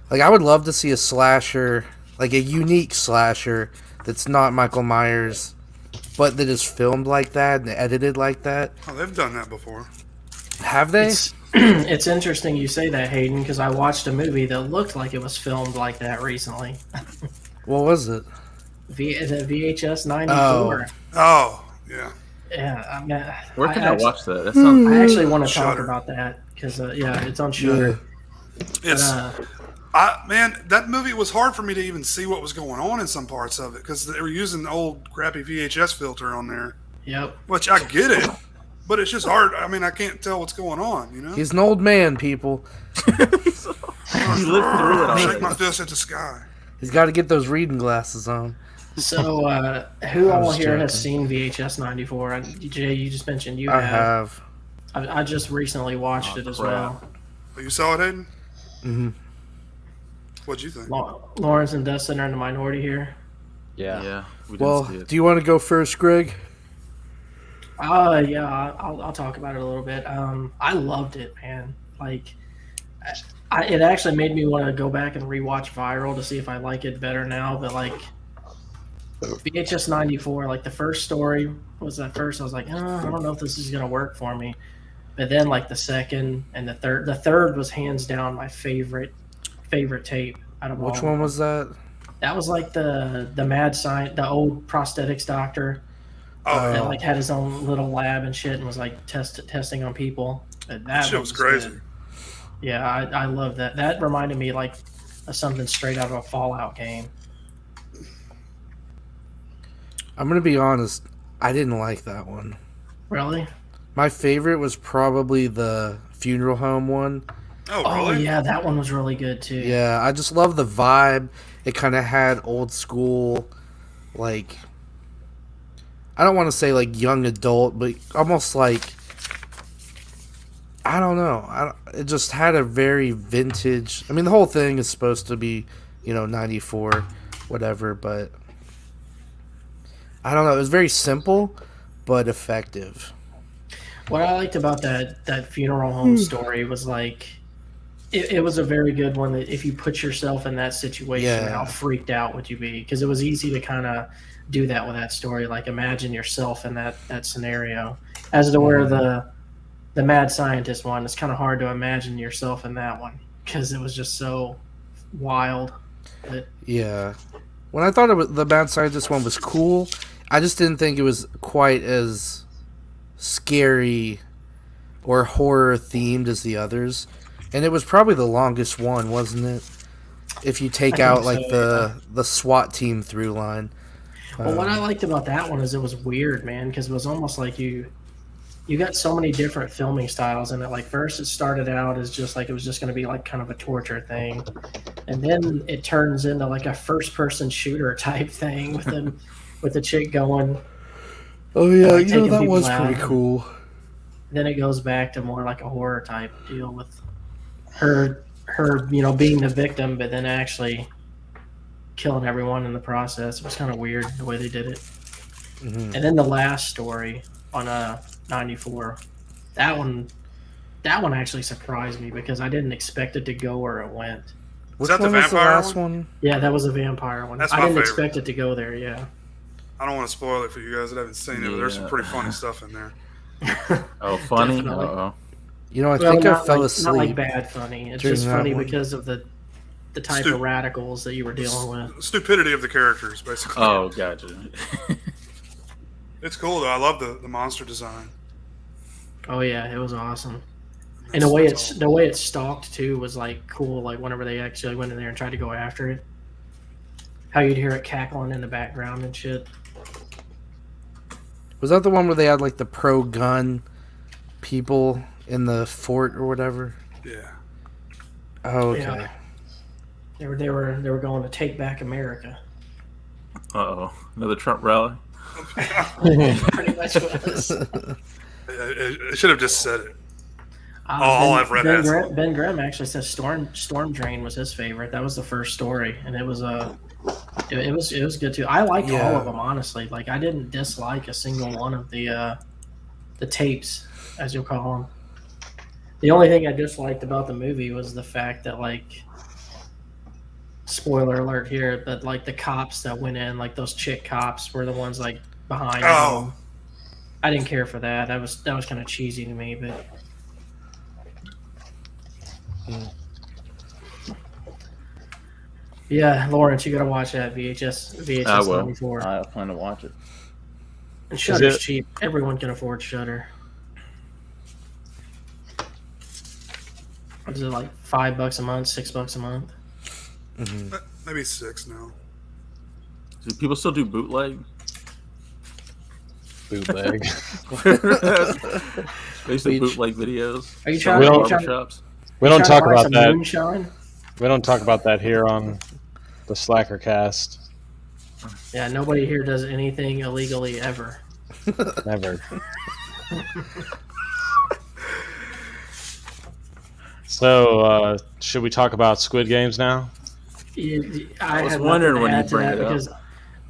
Like, I would love to see a slasher, like a unique slasher that's not Michael Myers, but that is filmed like that and edited like that. Oh, they've done that before. Have they? It's interesting you say that, Hayden, because I watched a movie that looked like it was filmed like that recently. What was it? The VHS 94. Oh, yeah. Yeah, I mean, Where can I actually, watch that? That sounds. I actually want to talk Shudder. about that because it's on Shudder. It's Uh, man, that movie was hard for me to even see what was going on in some parts of it because they were using the old crappy VHS filter on there, yep. which I get it, but it's just hard. I mean, I can't tell what's going on, He's an old man, people. You lived through it Shake already. my fist at the sky. He's got to get those reading glasses on. So, who all was here has joking. seen VHS 94? Jay, you just mentioned you I have. have. I just recently watched it as crap. well. Oh, you saw it, Hayden? hmm What'd you think? Lawrence and Dustin are in the minority here. Yeah. Yeah. We didn't Well, see it. do you want to go first, Greg? Yeah, I'll talk about it a little bit. I loved it, man. Like, it actually made me want to go back and rewatch Viral to see if I like it better now. But like, VHS 94, like the first story was at first I was like, I don't know if this is gonna work for me. But then like the second and the third was hands down my favorite tape out of all. Which one was that? That was like the mad science, the old prosthetics doctor. Oh, That like had his own little lab and shit and was like testing on people. And that shit one was crazy. good. Yeah, I love that. That reminded me like of something straight out of a Fallout game. I'm going to be honest. I didn't like that one. Really? My favorite was probably the funeral home one. Oh, Oh really? yeah, that one was really good too. Yeah, I just love the vibe. It kind of had old school, like, I don't want to say like young adult, but almost like, I don't know. It just had a very vintage. I mean, the whole thing is supposed to be, 94, whatever, but I don't know. It was very simple, but effective. What I liked about that funeral home story was like, it was a very good one. That if you put yourself in that situation, Yeah. how freaked out would you be? Because it was easy to kind of do that with that story. Like imagine yourself in that scenario. As to where the mad scientist one, it's kind of hard to imagine yourself in that one because it was just so wild. Yeah. When I thought the Mad Scientist one was cool, I just didn't think it was quite as scary or horror themed as the others. And it was probably the longest one, wasn't it? if you take I out think like so, the SWAT team through line. Well, what I liked about that one is it was weird, man, because it was almost like you got so many different filming styles in it. Like first it started out as just like it was just going to be like kind of a torture thing, and then it turns into like a first-person shooter type thing with the chick going. Oh yeah, like, you know taking that people was out. pretty cool. Then it goes back to more like a horror type deal with her being the victim, but then actually killing everyone in the process. It was kind of weird the way they did it. Mm-hmm. And then the last story on 94, that one actually surprised me because I didn't expect it to go where it went. Which that the one was the vampire last one? Yeah, that was a vampire one. That's I my didn't favorite. expect it to go there. Yeah. I don't want to spoil it for you guys that haven't seen it, but there's some pretty funny stuff in there. Oh, funny. Definitely. Uh-oh. You know, I Well, think I not fell like, asleep. Not like bad funny. It's during just that funny one. because of the type of radicals that you were dealing with. Stupidity of the characters, basically. Oh, gotcha. It's cool though. I love the monster design. Oh yeah, it was awesome. And And the way it stalked too was like cool. Like whenever they actually went in there and tried to go after it, how you'd hear it cackling in the background and shit. Was that the one where they had like the pro gun people in the fort or whatever? Yeah. Oh, okay. Yeah. They were going to take back America. Uh-oh. Another Trump rally? Pretty much was. I should have just said it. All I've read has it. Ben Grimm actually says Storm Drain was his favorite. That was the first story, and it was it was good too. I liked all of them honestly. Like I didn't dislike a single one of the tapes, as you'll call them. The only thing I disliked about the movie was the fact that, like, spoiler alert here, but like the cops that went in, like those chick cops, were the ones like behind. Oh. Them. I didn't care for that. That was kind of cheesy to me, but. Yeah, Lawrence, you gotta watch that VHS I will. 94. I plan to watch it. And Shudder's cheap. Everyone can afford Shudder. What is it, like $5 a month, $6 a month? Mm-hmm. Maybe 6 now. Do people still do bootleg? Bootleg. They used to bootleg videos. Are you Sell trying- at are you barber trying- shops. We don't talk about some that. moonshine? We don't talk about that here on the Slackercast. Yeah, nobody here does anything illegally ever. Never. So, should we talk about Squid Games now? I was had wondering nothing to when add you'd to bring that it up. because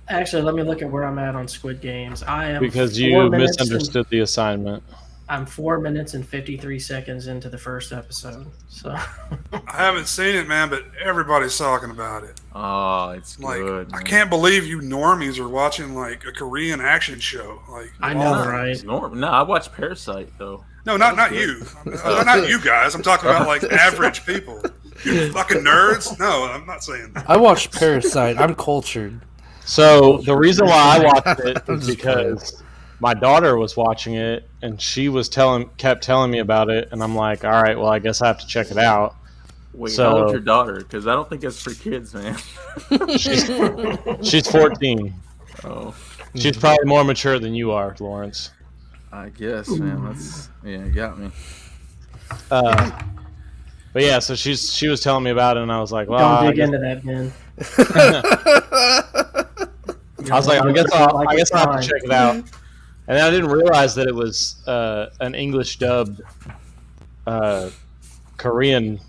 actually, let me look at where I'm at on Squid Games. I am Because 4 you minutes misunderstood the assignment. I'm 4 minutes and 53 seconds into the first episode. So I haven't seen it, man, but everybody's talking about it. Oh, it's Like, good. I man. can't believe you normies are watching like a Korean action show. Like, I of know, all things. right? It's normal. No, I watch Parasite though. No, not That's you. good. Not you guys. I'm talking about like average people. You fucking nerds. No, I'm not saying that. I watched Parasite. I'm cultured. So, the reason why I watched it I'm is just because my daughter was watching it, and she was kept telling me about it, and I'm like, all right, well, I guess I have to check it out. Wait, So- how old's your daughter? Because I don't think that's for kids, man. She's 14. Oh, She's probably more mature than you are, Lawrence. I guess, man. That's you got me. But yeah, so she was telling me about it, and I was like, well, Don't I dig guess, into that, man. I was like, I guess I'll it's have fine. to check it out. And then I didn't realize that it was an English dubbed Korean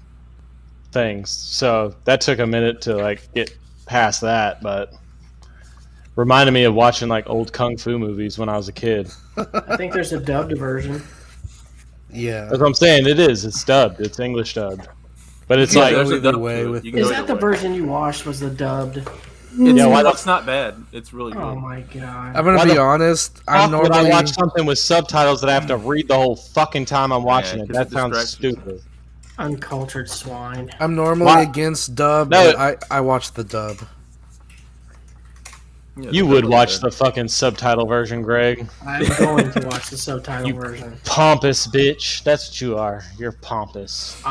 things. So that took a minute to like get past that, but reminded me of watching like old kung fu movies when I was a kid. I think there's a dubbed version. Yeah. That's what I'm saying. It is. It's dubbed. It's English dubbed. But it's Yeah, like, there's There's a either dub way to it. with You can Is go that either the way. version you watched? Was the dubbed? yeah, why the It's not bad. It's really good. Oh my god! I'm gonna Why be the honest. fuck I'm would I normally watch something with subtitles that I have to read the whole fucking time I'm watching it? 'cause That it sounds distracts you. stupid. Uncultured swine. I'm normally Why- against dub, No. but I watch the dub. Yeah, You it's would really watch good. the fucking subtitle version, Greg. I'm going to watch the subtitle You- version. Pompous bitch. That's what you are. You're pompous.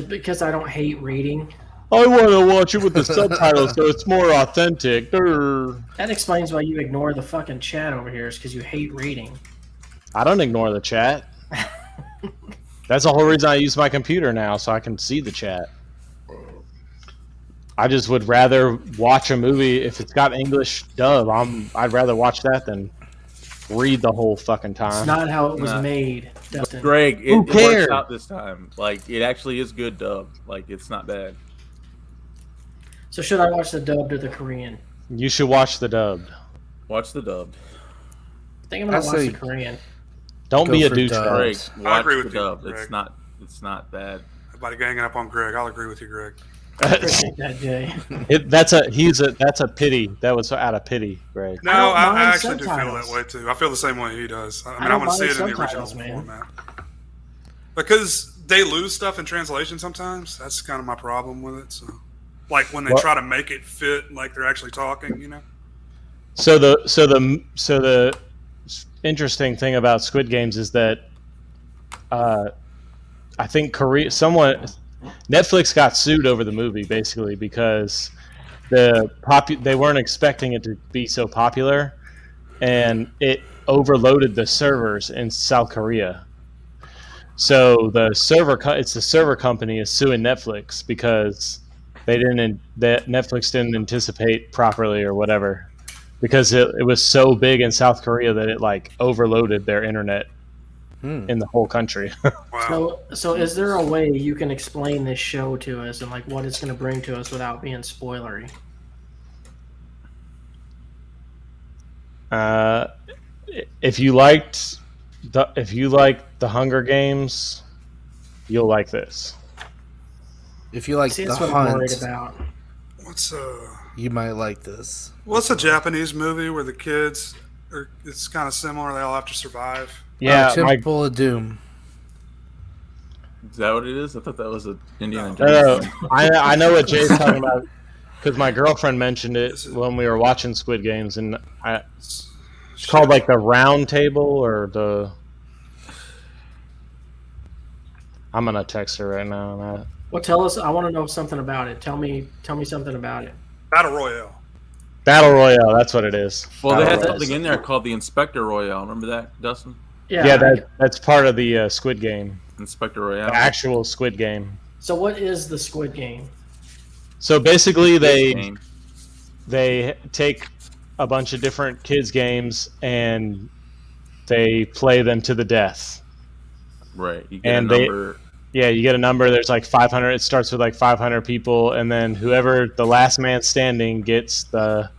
Because I don't hate reading. I want to watch it with the subtitles so it's more authentic. Durr. That explains why you ignore the fucking chat over here, is because you hate reading. I don't ignore the chat. That's the whole reason I use my computer now, so I can see the chat. I just would rather watch a movie if it's got English dub. I'd rather watch that than read the whole fucking It's time. not how it was made, Dustin. Greg, Who it cares? works out this time. Like, it actually is good dub. Like, it's not bad. So should I watch the dubbed or the Korean? You should watch the dubbed. Watch the dub. I think I'm gonna I watch say- the Korean. Don't Go be a for douchebag. dub. Greg, I watch agree the with you, dub. Greg. It's not bad. Everybody ganging up on Greg. I'll agree with you, Greg. I appreciate that, Jay. That's a pity. That was out of pity, Greg. No, I don't I mind actually do feel subtitles. that way too. I feel the same way he does. I mean, I, don't want to see mind it in the original subtitles, man. format. Because they lose stuff in translation sometimes. That's kind of my problem with it. So, like when they Well- try to make it fit, like they're actually talking, you know. So the interesting thing about Squid Games is that I think Netflix got sued over the movie basically because they weren't expecting it to be so popular, and it overloaded the servers in South Korea. So the server company is suing Netflix because Netflix didn't anticipate properly or whatever, because it was so big in South Korea that it like overloaded their internet in the whole country. Wow. So is there a way you can explain this show to us and like what it's going to bring to us without being spoilery? If you liked the Hunger Games, you'll like this. If you like See, the that's what I'm worried hunt, about. you might like this. What's a Japanese movie where the kids are? It's kind of similar. They all have to survive. Yeah, my Temple of Doom. Is that what it is? I thought that was a Indiana No, Jones. I know what Jay's talking about because my girlfriend mentioned it when we were watching Squid Games, and it's called like the Round Table or the. I'm gonna text her right now. Well, tell us. I want to know something about it. Tell me something about it. Battle Royale. Battle Royale, that's what it is. Well, they Battle had Royale. something in there called the Inspector Royale. Remember that, Dustin? Yeah. That's part of the Squid Game, Inspector Royale. the actual Squid Game. So what is the Squid Game? So basically, Game. they take a bunch of different kids' games and they play them to the death. Right. You get And a number. Yeah, you get a number. There's like 500. It starts with like 500 people, and then whoever the last man standing gets the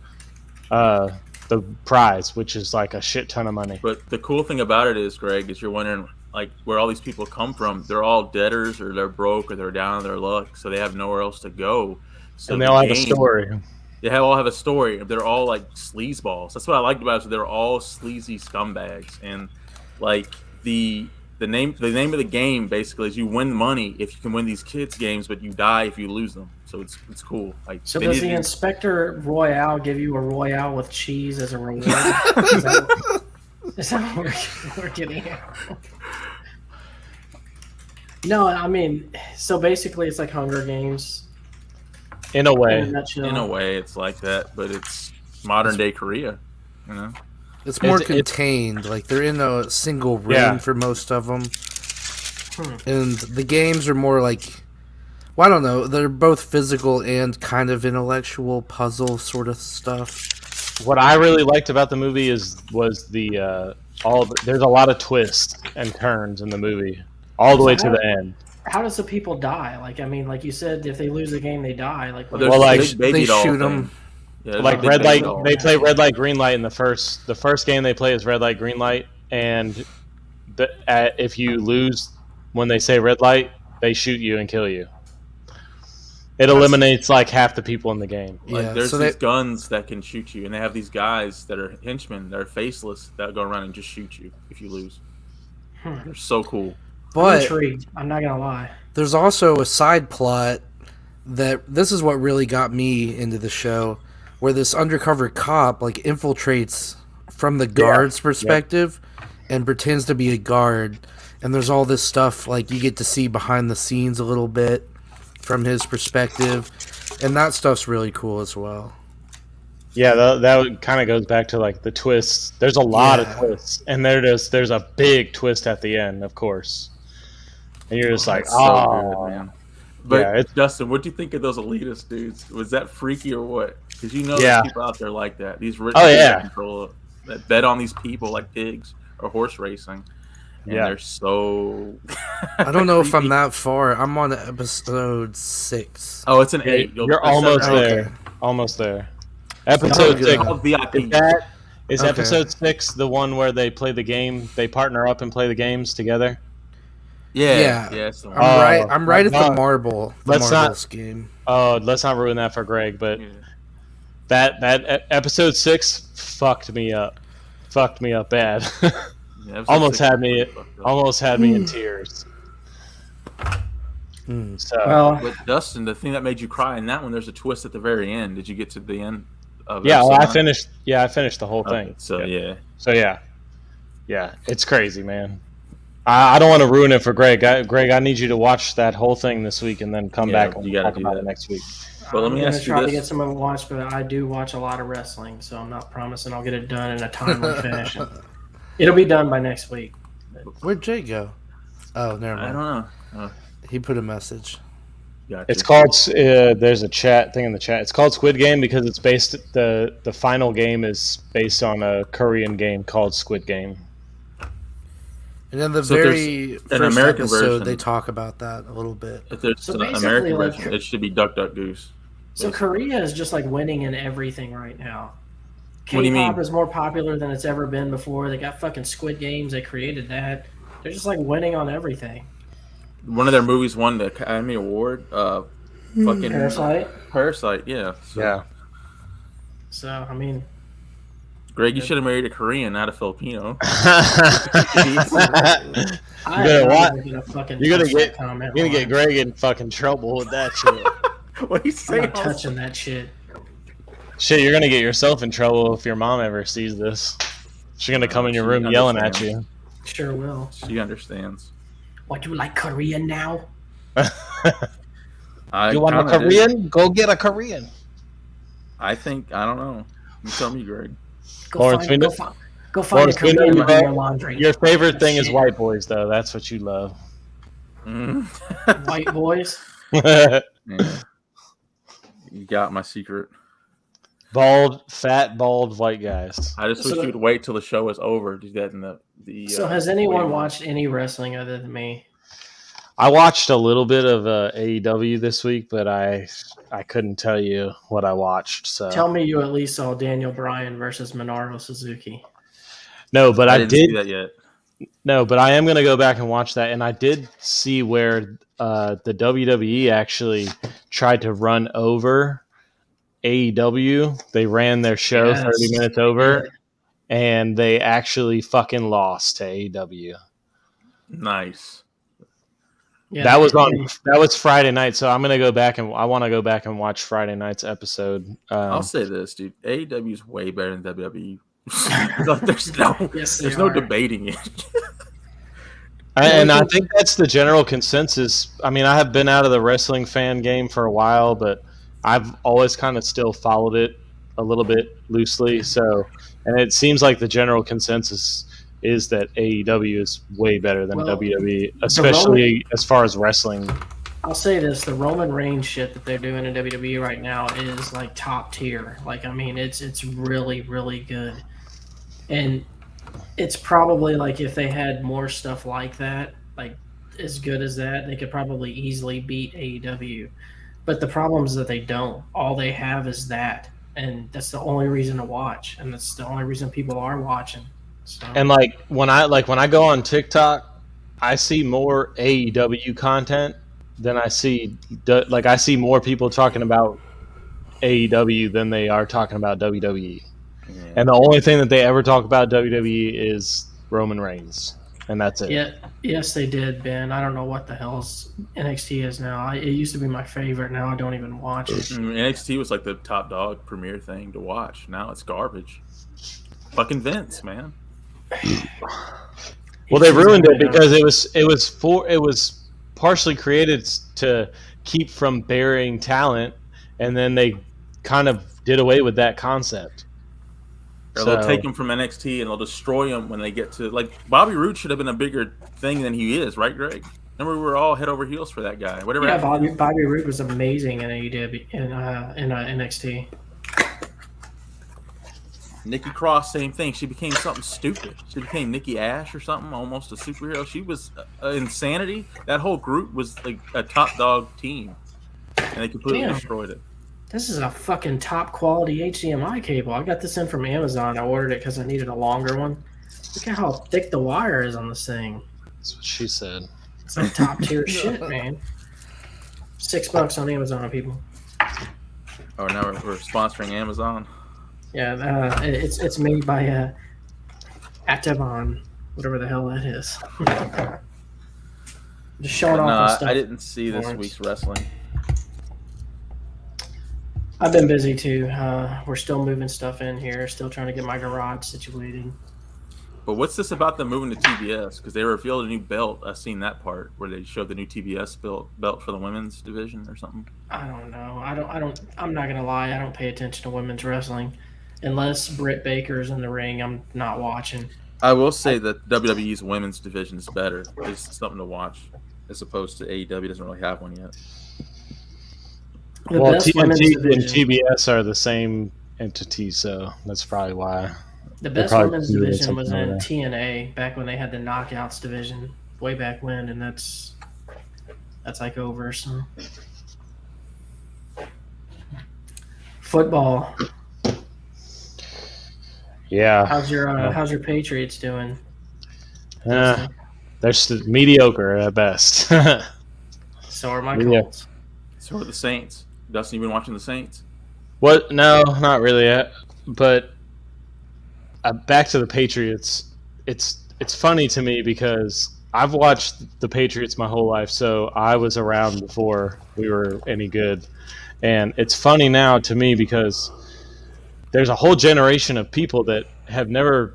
prize, which is like a shit ton of money. But the cool thing about it is, Greg, is you're wondering like where all these people come from. They're all debtors, or they're broke, or they're down on their luck, so they have nowhere else to go. So And they the all have a game- story. They all have a story. They're all like sleazeballs. That's what I liked about it. So they're all sleazy scumbags, and like the name of the game basically is you win money if you can win these kids games, but you die if you lose them. So it's cool. Like, So they does need the to- Inspector Royale give you a Royale with cheese as a reward? Is that what we're getting at? No, I mean, so basically it's like Hunger Games. In a In a way. nutshell. in a way it's like that, but it's modern day Korea. You know. It's more It's- contained. Like they're in a single room Yeah. for most of them, and the games are more like, well, I don't know. They're both physical and kind of intellectual puzzle sort of stuff. What I really liked about the movie was there's a lot of twists and turns in the movie, all the way to the end. How does the people die? Like, I mean, like you said, if they lose the game, they die. Like, what- There's Well, like, a big baby they doll shoot thing. 'em. Yeah, there's a Like big red baby light, doll. they play red light, green light in the first game they play is red light, green light, and if you lose when they say red light, they shoot you and kill you. It eliminates like half the people in the game. Like, Yeah, there's so these they- guns that can shoot you, and they have these guys that are henchmen, that are faceless, that go around and just shoot you if you lose. They're so cool. I'm But intrigued. I'm not gonna lie. there's also a side plot that this is what really got me into the show, where this undercover cop like infiltrates from the guard's perspective and pretends to be a guard, and there's all this stuff like you get to see behind the scenes a little bit, from his perspective, and that stuff's really cool as well. Yeah, that kind of goes back to like the twists. There's a lot of twists, and there's a big twist at the end, of course. And you're just like, That's so good, man. But Yeah, Dustin, what do you think of those elitist dudes? Was that freaky or what? Because you know Yeah. there's people out there like that. These rich Oh, people yeah. that bet on these people like pigs or horse racing. And Yeah. they're so I don't know if I'm creepy. that far. I'm on episode 6. Oh, it's an Yeah, 8. you're almost Okay. there. Almost there. Episode good. 6. Called VIP. Is Okay. episode 6 the one where they play the game? They partner up and play the games together. Yeah. it's the one. I'm right at the marble. The let's not- marbles game. Oh, let's not ruin that for Greg. But Yeah. that episode 6 fucked me up. Fucked me up bad. Yeah, episode almost 6 had me. was fucked up. Almost had me in tears. So Well, But Dustin, the thing that made you cry in that one, there's a twist at the very end. Did you get to the end of yeah, well, I episode 9? finished. Yeah, I finished the whole Okay, thing. so yeah. So yeah, it's crazy, man. I don't want to ruin it for Greg. Greg, I need you to watch that whole thing this week and then come Yeah, back and you gotta talk do about that. it next week. Well, let I'm me gonna ask you try to this. get some of it watched, but I do watch a lot of wrestling, so I'm not promising I'll get it done in a timely fashion. It'll be done by next week. Where'd Jay go? Oh, never I mind. don't know. He put a message. Gotcha. It's called. There's a chat thing in the chat. It's called Squid Game because it's based. The final game is based on a Korean game called Squid Game. And in the So very there's an first American episode, version. they talk about that a little bit. If there's So an basically, American like- version, it should be Duck Duck Goose. So Korea is just like winning in everything right now. What do you K-pop mean? is more popular than it's ever been before. They got fucking Squid Games. They created that. They're just like winning on everything. One of their movies won the Academy Award. Fucking Parasite. Parasite, yeah. So, Yeah. So I mean, Greg, you should have married a Korean, not a Filipino. You're gonna You're fucking You're gonna touch get. that comment You're gonna line. get Greg in fucking trouble with that shit. What are you I'm saying? not touching that shit. Shit, you're gonna get yourself in trouble if your mom ever sees this. She's gonna come in your She room yelling at understands. you. Sure will. She understands. What, you like Korean now? I You want a kinda do. Korean? Go get a Korean. I think, I don't know. You tell me, Greg. Go Lawrence, find, we go, know- fi- go find a Lawrence, we know Korean you to do love- your laundry. Your favorite thing is Shit. white boys, though. That's what you love. Mm. White boys. Yeah. You got my secret. Fat, bald, white guys. I just wish So- you'd wait till the show is over to do that in the So has anyone waiting. watched any wrestling other than me? I watched a little bit of AEW this week, but I couldn't tell you what I watched. So Tell me you at least saw Daniel Bryan versus Minoru Suzuki. no, but I I didn't did. see that yet. No, but I am going to go back and watch that. And I did see where the WWE actually tried to run over AEW. They ran their show Yes. 30 minutes over, and they actually fucking lost to AEW. Nice. Yeah, That was they- that was Friday night. So I'm going to go back and I want to go back and watch Friday night's episode. I'll say this, dude. AEW is way better than WWE. there's no, Yes, they there's no are. debating it. And I think that's the general consensus. I mean, I have been out of the wrestling fan game for a while, but I've always kind of still followed it a little bit loosely. So, and it seems like the general consensus is that AEW is way better than Well, WWE, especially as far as wrestling. I'll say this: the Roman Reigns shit that they're doing in WWE right now is like top tier. Like, I mean, it's really, really good, and it's probably like if they had more stuff like that, like as good as that, they could probably easily beat AEW. But the problem is that they don't. All they have is that, and that's the only reason to watch, and that's the only reason people are watching. So, And like when I go on TikTok, I see more AEW content than I see I see more people talking about AEW than they are talking about WWE. And the only thing that they ever talk about WWE is Roman Reigns, and that's it. yeah, yes, they did, Ben. I don't know what the hell's NXT is now. It used to be my favorite. Now I don't even watch it. NXT was like the top dog premiere thing to watch. Now it's garbage. Fucking Vince, man. Well, they ruined it because it was partially created to keep from burying talent, and then they kind of did away with that concept. Or they'll take him from NXT and they'll destroy him when they get to, like, Bobby Roode should have been a bigger thing than he is, right, Greg? Remember, we were all head over heels for that guy. Whatever. Yeah, Bobby Roode was amazing in AEW in NXT. Nikki Cross, same thing. She became something stupid. She became Nikki Ash or something, almost a superhero. She was insanity. That whole group was like a top dog team, and they completely destroyed it. This is a fucking top quality HDMI cable. I got this in from Amazon. I ordered it because I needed a longer one. Look at how thick the wire is on this thing. That's what she said. It's like top tier shit, man. $6 on Amazon, people. Oh, now we're sponsoring Amazon. Yeah, it's made by Atavon, whatever the hell that is. Just showing off the stuff. I didn't see this week's wrestling. I've been busy too. We're still moving stuff in here, still trying to get my garage situated. But what's this about them moving to TBS? Because they revealed a new belt. I've seen that part where they showed the new TBS belt for the women's division or something. I don't know. I'm not gonna lie. I don't pay attention to women's wrestling unless Britt Baker's in the ring. I'm not watching. I will say that WWE's women's division is better. It's something to watch as opposed to AEW doesn't really have one yet. Well, TNT and TBS are the same entity, so that's probably why. The best women's division was in TNA back when they had the Knockouts division way back when, and that's like over. So football. Yeah. How's your Patriots doing? They're mediocre at best. So are my Colts. So are the Saints. Dustin, you been watching the Saints? What? No, not really. But back to the Patriots. It's funny to me because I've watched the Patriots my whole life, so I was around before we were any good. And it's funny now to me because there's a whole generation of people that have never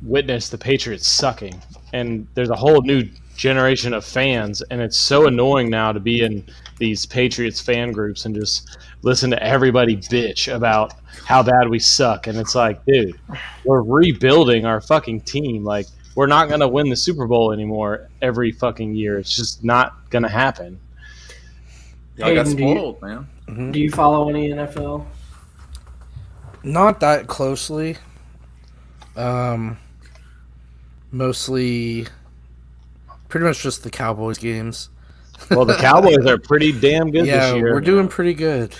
witnessed the Patriots sucking. And there's a whole new generation of fans, and it's so annoying now to be in these Patriots fan groups and just listen to everybody bitch about how bad we suck. And it's like, dude, we're rebuilding our fucking team. Like, we're not going to win the Super Bowl anymore every fucking year. It's just not going to happen. Y'all got spoiled, man. Mm-hmm. Do you follow any NFL? Not that closely. Mostly pretty much just the Cowboys games. Well, the Cowboys are pretty damn good this year. We're doing pretty good.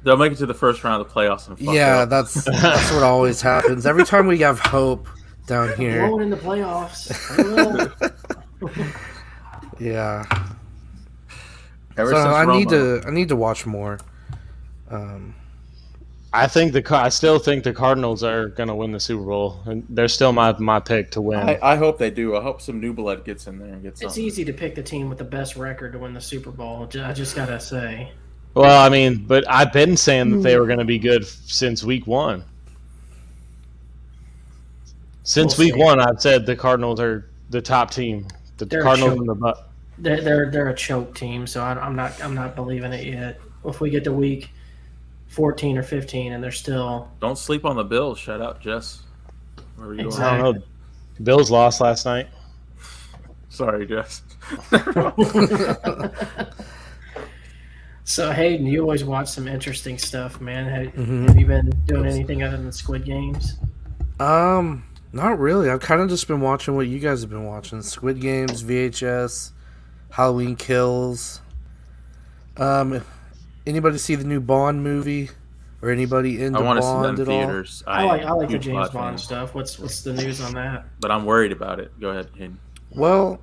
They'll make it to the first round of the playoffs and fuck up. That's what always happens. Every time we have hope down here. Going in the playoffs. Yeah. I need to watch more. I still think the Cardinals are going to win the Super Bowl, and they're still my pick to win. I hope they do. I hope some new blood gets in there and gets. It's easy to pick the team with the best record to win the Super Bowl. I just gotta say. Well, I mean, but I've been saying that they were going to be good since week one. Since week one, I've said the Cardinals are the top team. They're Cardinals and the Bucs. They're a choke team, so I'm not believing it yet. If we get to week 14 or 15 and they're still. Don't sleep on the Bills. Shout out, Jess. Where were you going? I don't know. Bills lost last night. Sorry, Jess. So, Hayden, you always watch some interesting stuff, man. Have you been doing anything other than Squid Games? Not really. I've kind of just been watching what you guys have been watching. Squid Games, VHS, Halloween Kills. Anybody see the new Bond movie? Or anybody into Bond at all? I want to see them in theaters. I like the James Bond stuff. What's the news on that? But I'm worried about it. Go ahead, Hayden. Well,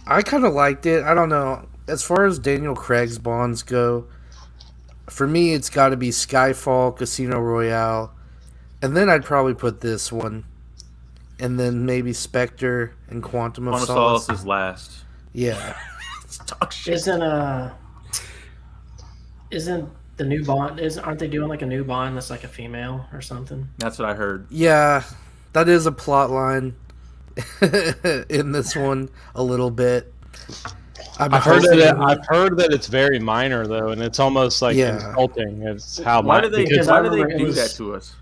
I kind of liked it. I don't know. As far as Daniel Craig's Bonds go, for me, it's got to be Skyfall, Casino Royale, and then I'd probably put this one, and then maybe Spectre and Quantum of Solace. Is last. Yeah. Talk shit. Isn't the new Bond? Aren't they doing like a new Bond that's like a female or something? That's what I heard. Yeah, that is a plot line in this one a little bit. I've heard that it's very minor though, and it's almost like insulting. It's how why do they do was... that to us?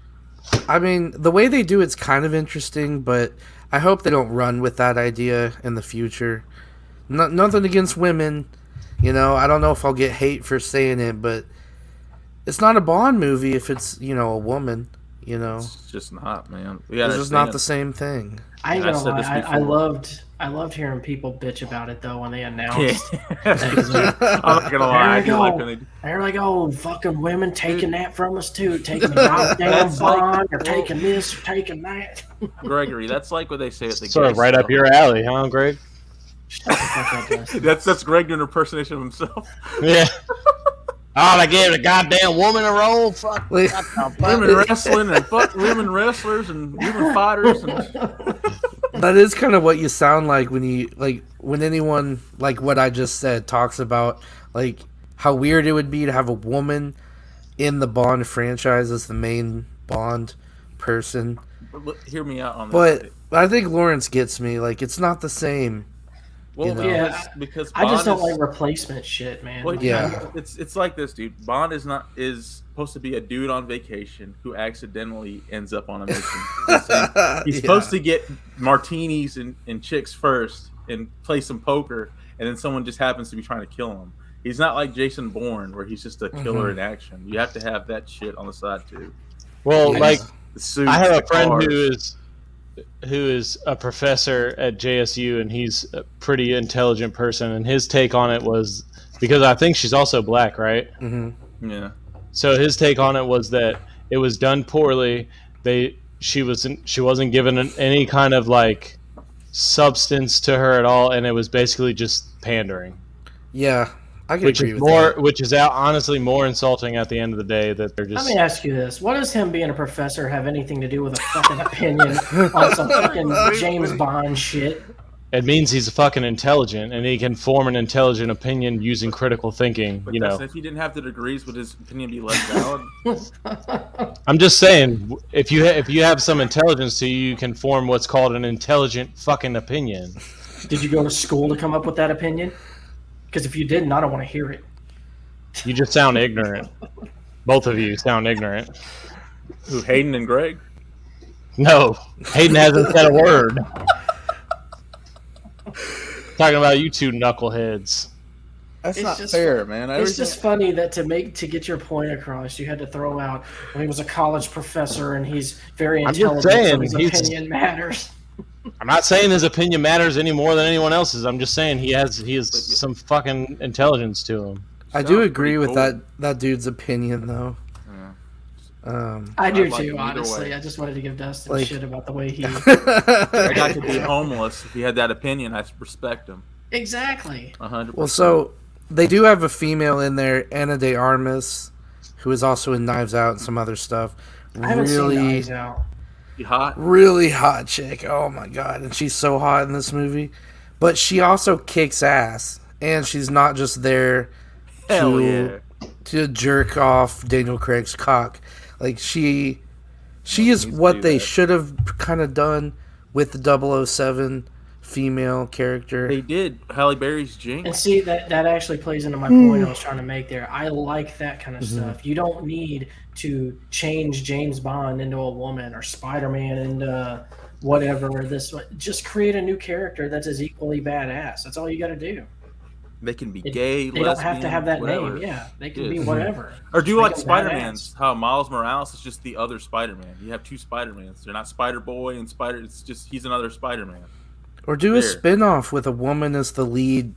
I mean, the way they do it's kind of interesting, but I hope they don't run with that idea in the future. Nothing against women, you know. I don't know if I'll get hate for saying it, but it's not a Bond movie if it's, you know, a woman, you know. It's just not, man. It's just not the same thing. I ain't gonna lie. I loved hearing people bitch about it though when they announced. I'm not gonna lie. They're like, "Oh, fucking women taking that from us too, taking the goddamn Bond, or taking this, or taking that." Gregory, that's like what they say at the sort of right up your alley, huh, Greg? Shut the fuck up, Dustin. That's Greg doing an impersonation of himself. Yeah. Oh, they gave a goddamn woman a role. Fuck. Women wrestling and fuck women wrestlers and women fighters. That is kind of what you sound like when anyone like what I just said talks about like how weird it would be to have a woman in the Bond franchise as the main Bond person. Hear me out on this. But I think Lawrence gets me. Like, it's not the same. Well, you know? Yeah, because I just don't like replacement shit, man. Well, yeah, it's like this, dude. Bond is supposed to be a dude on vacation who accidentally ends up on a mission. He's supposed to get martinis and chicks first and play some poker, and then someone just happens to be trying to kill him. He's not like Jason Bourne, where he's just a killer in action. You have to have that shit on the side too. Well, like the suits, I have a friend who is a professor at JSU, and he's a pretty intelligent person, and his take on it was, because I think she's also black, right? Mm-hmm. Yeah. So his take on it was that it was done poorly. She wasn't given any kind of like substance to her at all, and it was basically just pandering. Yeah, I can agree with that. Which is honestly more insulting at the end of the day, that they're just... Let me ask you this. What does him being a professor have anything to do with a fucking opinion on some fucking James Bond shit? It means he's fucking intelligent, and he can form an intelligent opinion using critical thinking, But you know. if he didn't have the degrees, would his opinion be less valid? I'm just saying, if you have some intelligence to you, you can form what's called an intelligent fucking opinion. Did you go to school to come up with that opinion? Because if you didn't, I don't want to hear it. You just sound ignorant. Both of you sound ignorant. Who, Hayden and Greg? No, Hayden hasn't said a word. Talking about you two knuckleheads. That's It's not just- fair, man. It's just funny that to get your point across, you had to throw out, well, he was a college professor and he's very I'm just intelligent, so saying, his opinion matters. I'm not saying his opinion matters any more than anyone else's. I'm just saying he has some fucking intelligence to him. I do agree with that dude's opinion, though. I do like too, him either honestly. way. I just wanted to give Dustin Like- shit about the way he... That guy could be homeless. If he had that opinion, I respect him. Exactly. 100%. Well, so they do have a female in there, Ana de Armas, who is also in Knives Out and some other stuff. I haven't seen Knives Out. He hot? Really hot chick. Oh my god, and she's so hot in this movie. But she also kicks ass, and she's not just there Hell yeah. to jerk off Daniel Craig's cock. Like she is what they should have kind of done with the 007 female character. They did. Halle Berry's Jinx. And see, that actually plays into my point I was trying to make there. I like that kind of stuff. You don't need to change James Bond into a woman or Spider-Man into whatever. Just create a new character that's as equally badass. That's all you got to do. They can be gay, They don't have to have that name. Yeah, they can be whatever. Or do Make like them Spider-Man's, badass. how Miles Morales is just the other Spider-Man. You have two Spider-Mans. They're not Spider-Boy and Spider... It's just, he's another Spider-Man. Or do a There. spin-off with a woman as the lead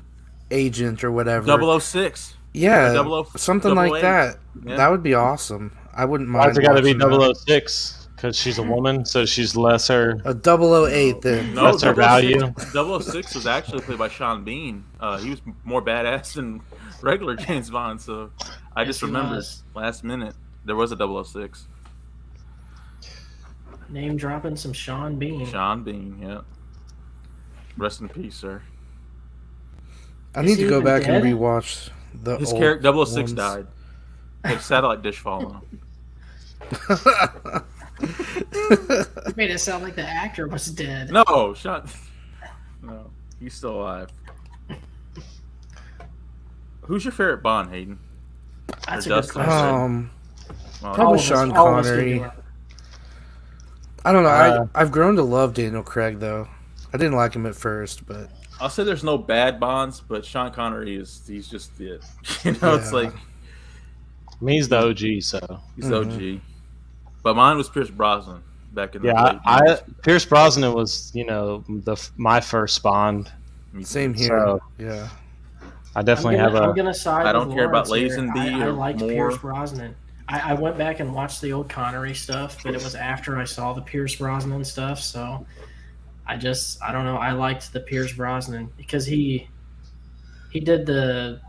agent or whatever. 006. Yeah, Or 00 something like 08. that. Yeah. That would be awesome. I wouldn't mind. Why's it got to be watching that. 006? Because she's a woman, so she's lesser. A 008 then. No, That's our value. 006 was actually played by Sean Bean. He was more badass than regular James Bond, so I just he remembered was. last minute there was a 006. Name dropping some Sean Bean. Sean Bean, yeah. Rest in peace, sir. I Is need he to go even back and dead? rewatch the His old character 006 ones. died. He had a satellite dish fall on him. You made it sound like the actor was dead. No, Sean. No, he's still alive. Who's your favorite Bond, Hayden? That's Or a good Dustin? question. Well, Probably All of us- Sean all of us could Connery. do it. I don't know. Uh, I've grown to love Daniel Craig though. I didn't like him at first, but I'll say there's no bad Bonds, but Sean Connery he's just it. It's Yeah. like I mean, he's the OG, so he's OG. But mine was Pierce Brosnan back in the yeah. late I 90s. Pierce Brosnan was my first Bond. same here. So Yeah. I definitely I'm have gonna side I don't with care about Lawrence here. Lazenby I or liked Moore. Pierce Brosnan. I went back and watched the old Connery stuff, but it was after I saw the Pierce Brosnan stuff. So I don't know. I liked the Pierce Brosnan because he did the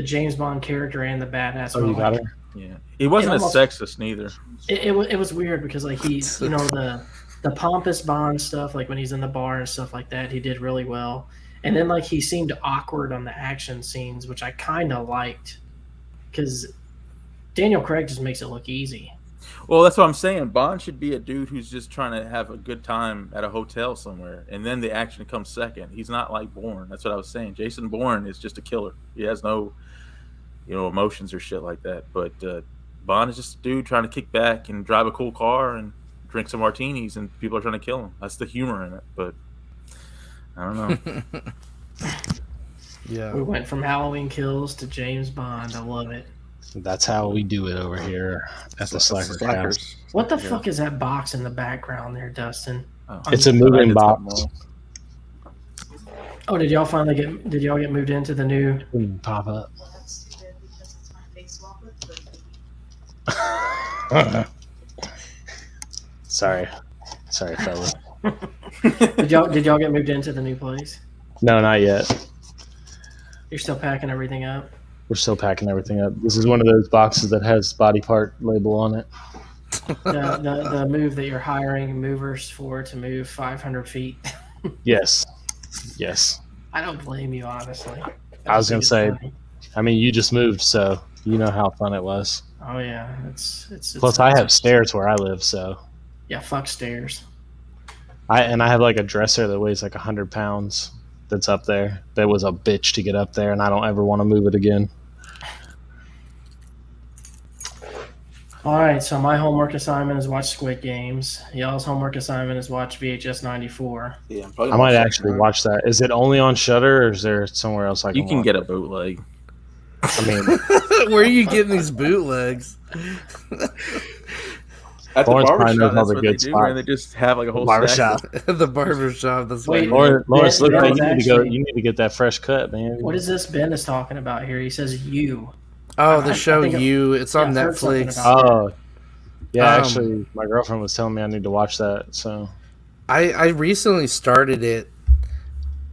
James Bond character and the badass. Oh, you but, got like, it. Yeah, he wasn't It almost- as sexist neither. it was weird because like he the pompous Bond stuff, like when he's in the bar and stuff like that, he did really well. And then like he seemed awkward on the action scenes, which I kind of liked because Daniel Craig just makes it look easy. Well, that's what I'm saying. Bond should be a dude who's just trying to have a good time at a hotel somewhere, and then the action comes second. He's not like Bourne. That's what I was saying. Jason Bourne is just a killer. He has no, emotions or shit like that. But Bond is just a dude trying to kick back and drive a cool car and drink some martinis, and people are trying to kill him. That's the humor in it. But I don't know. Yeah. We went from Halloween Kills to James Bond. I love it. That's how we do it over here at the Slackercast. What the fuck is that box in the background there, Dustin? Oh, It's a I moving did box. something wrong. Oh, did y'all get moved into the new? Pop up. Sorry, fellas. Did y'all get moved into the new place? No, not yet. You're still packing everything up. We're still packing everything up. This is one of those boxes that has body part label on it. The move that you're hiring movers for to move 500 feet. Yes. I don't blame you, honestly. I was gonna think it's say- funny. I mean, you just moved, so you know how fun it was. Oh yeah, it's. Plus, I have stairs where I live, so Yeah, fuck stairs. I have like a dresser that weighs like 100 pounds. That's up there. That was a bitch to get up there, and I don't ever want to move it again. All right, so my homework assignment is watch Squid Games. Y'all's homework assignment is watch VHS 94. Yeah, I'm probably I might gonna actually check watch that. Is it only on Shudder, or is there somewhere else I it out. can? You can watch get it? a bootleg. I mean, Where are you getting these bootlegs? At the Lawrence probably barbershop, knows all that's the what good they do, spots. man. They just have like a whole Barbershop. stack. The barber shop. That's Wait, what Lawrence, look Ben like is you need to go. actually- You need to get that fresh cut, man. What is this Ben is talking about here? He says you. Oh, I the show think You. It's on yeah, I've heard something Netflix. about Oh, yeah. Um, Actually, my girlfriend was telling me I need to watch that. So I recently started it,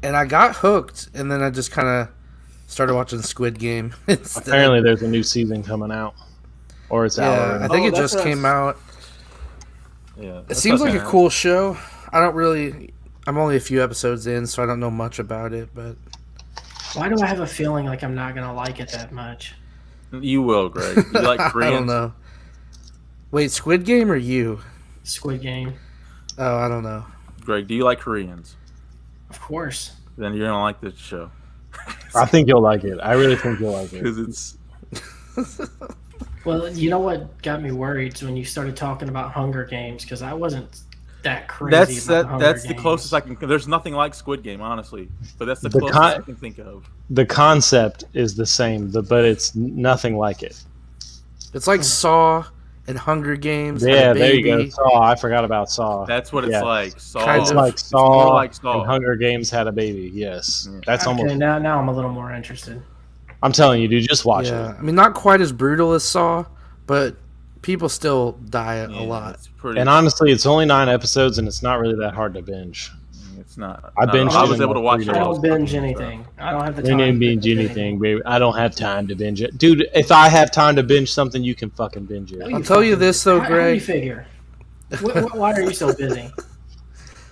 and I got hooked, and then I just kind of started watching Squid Game instead. apparently, there's a new season coming out, or it's out. Yeah, I already. think Oh, it that's just what I came was- out. Yeah, It seems like a cool show. I'm only a few episodes in, so I don't know much about it, but Why do I have a feeling like I'm not gonna like it that much? You will, Greg. You like I Koreans? don't know. Wait, Squid Game or You? Squid Game, Oh, I don't know. Greg, do you like Koreans? of course. Then you're gonna like this show I think you'll like it. I really think you'll like it. because it's. Well, you know what got me worried is when you started talking about Hunger Games because I wasn't that crazy. That's about the Hunger that's the Games. closest I can. There's nothing like Squid Game, honestly, but that's the The closest con- I can think of. The concept is the same, but it's nothing like it. It's like Saw and Hunger Games. and Yeah, a there you go. baby. Saw. I forgot about Saw. That's what it's Yeah. like. Saw. Kind It's of. like It's Saw, more like Saw. and Hunger Games had a baby. Yes, Yeah. that's Okay, almost. now I'm a little more interested. I'm telling you, dude, just watch Yeah, it. I mean, not quite as brutal as Saw, but people still die a Yeah, lot. It's pretty. And honestly, it's only 9 episodes, and it's not really that hard to binge. It's not. I binged I it was in able to like watch 3 it. I days. all. don't binge anything. I don't have the We time. didn't to binge binge anything, baby. I don't have time to binge it, dude. If I have time to binge something, you can fucking binge it. I'll tell you this, though, How do you Greg. figure? Why are you so busy?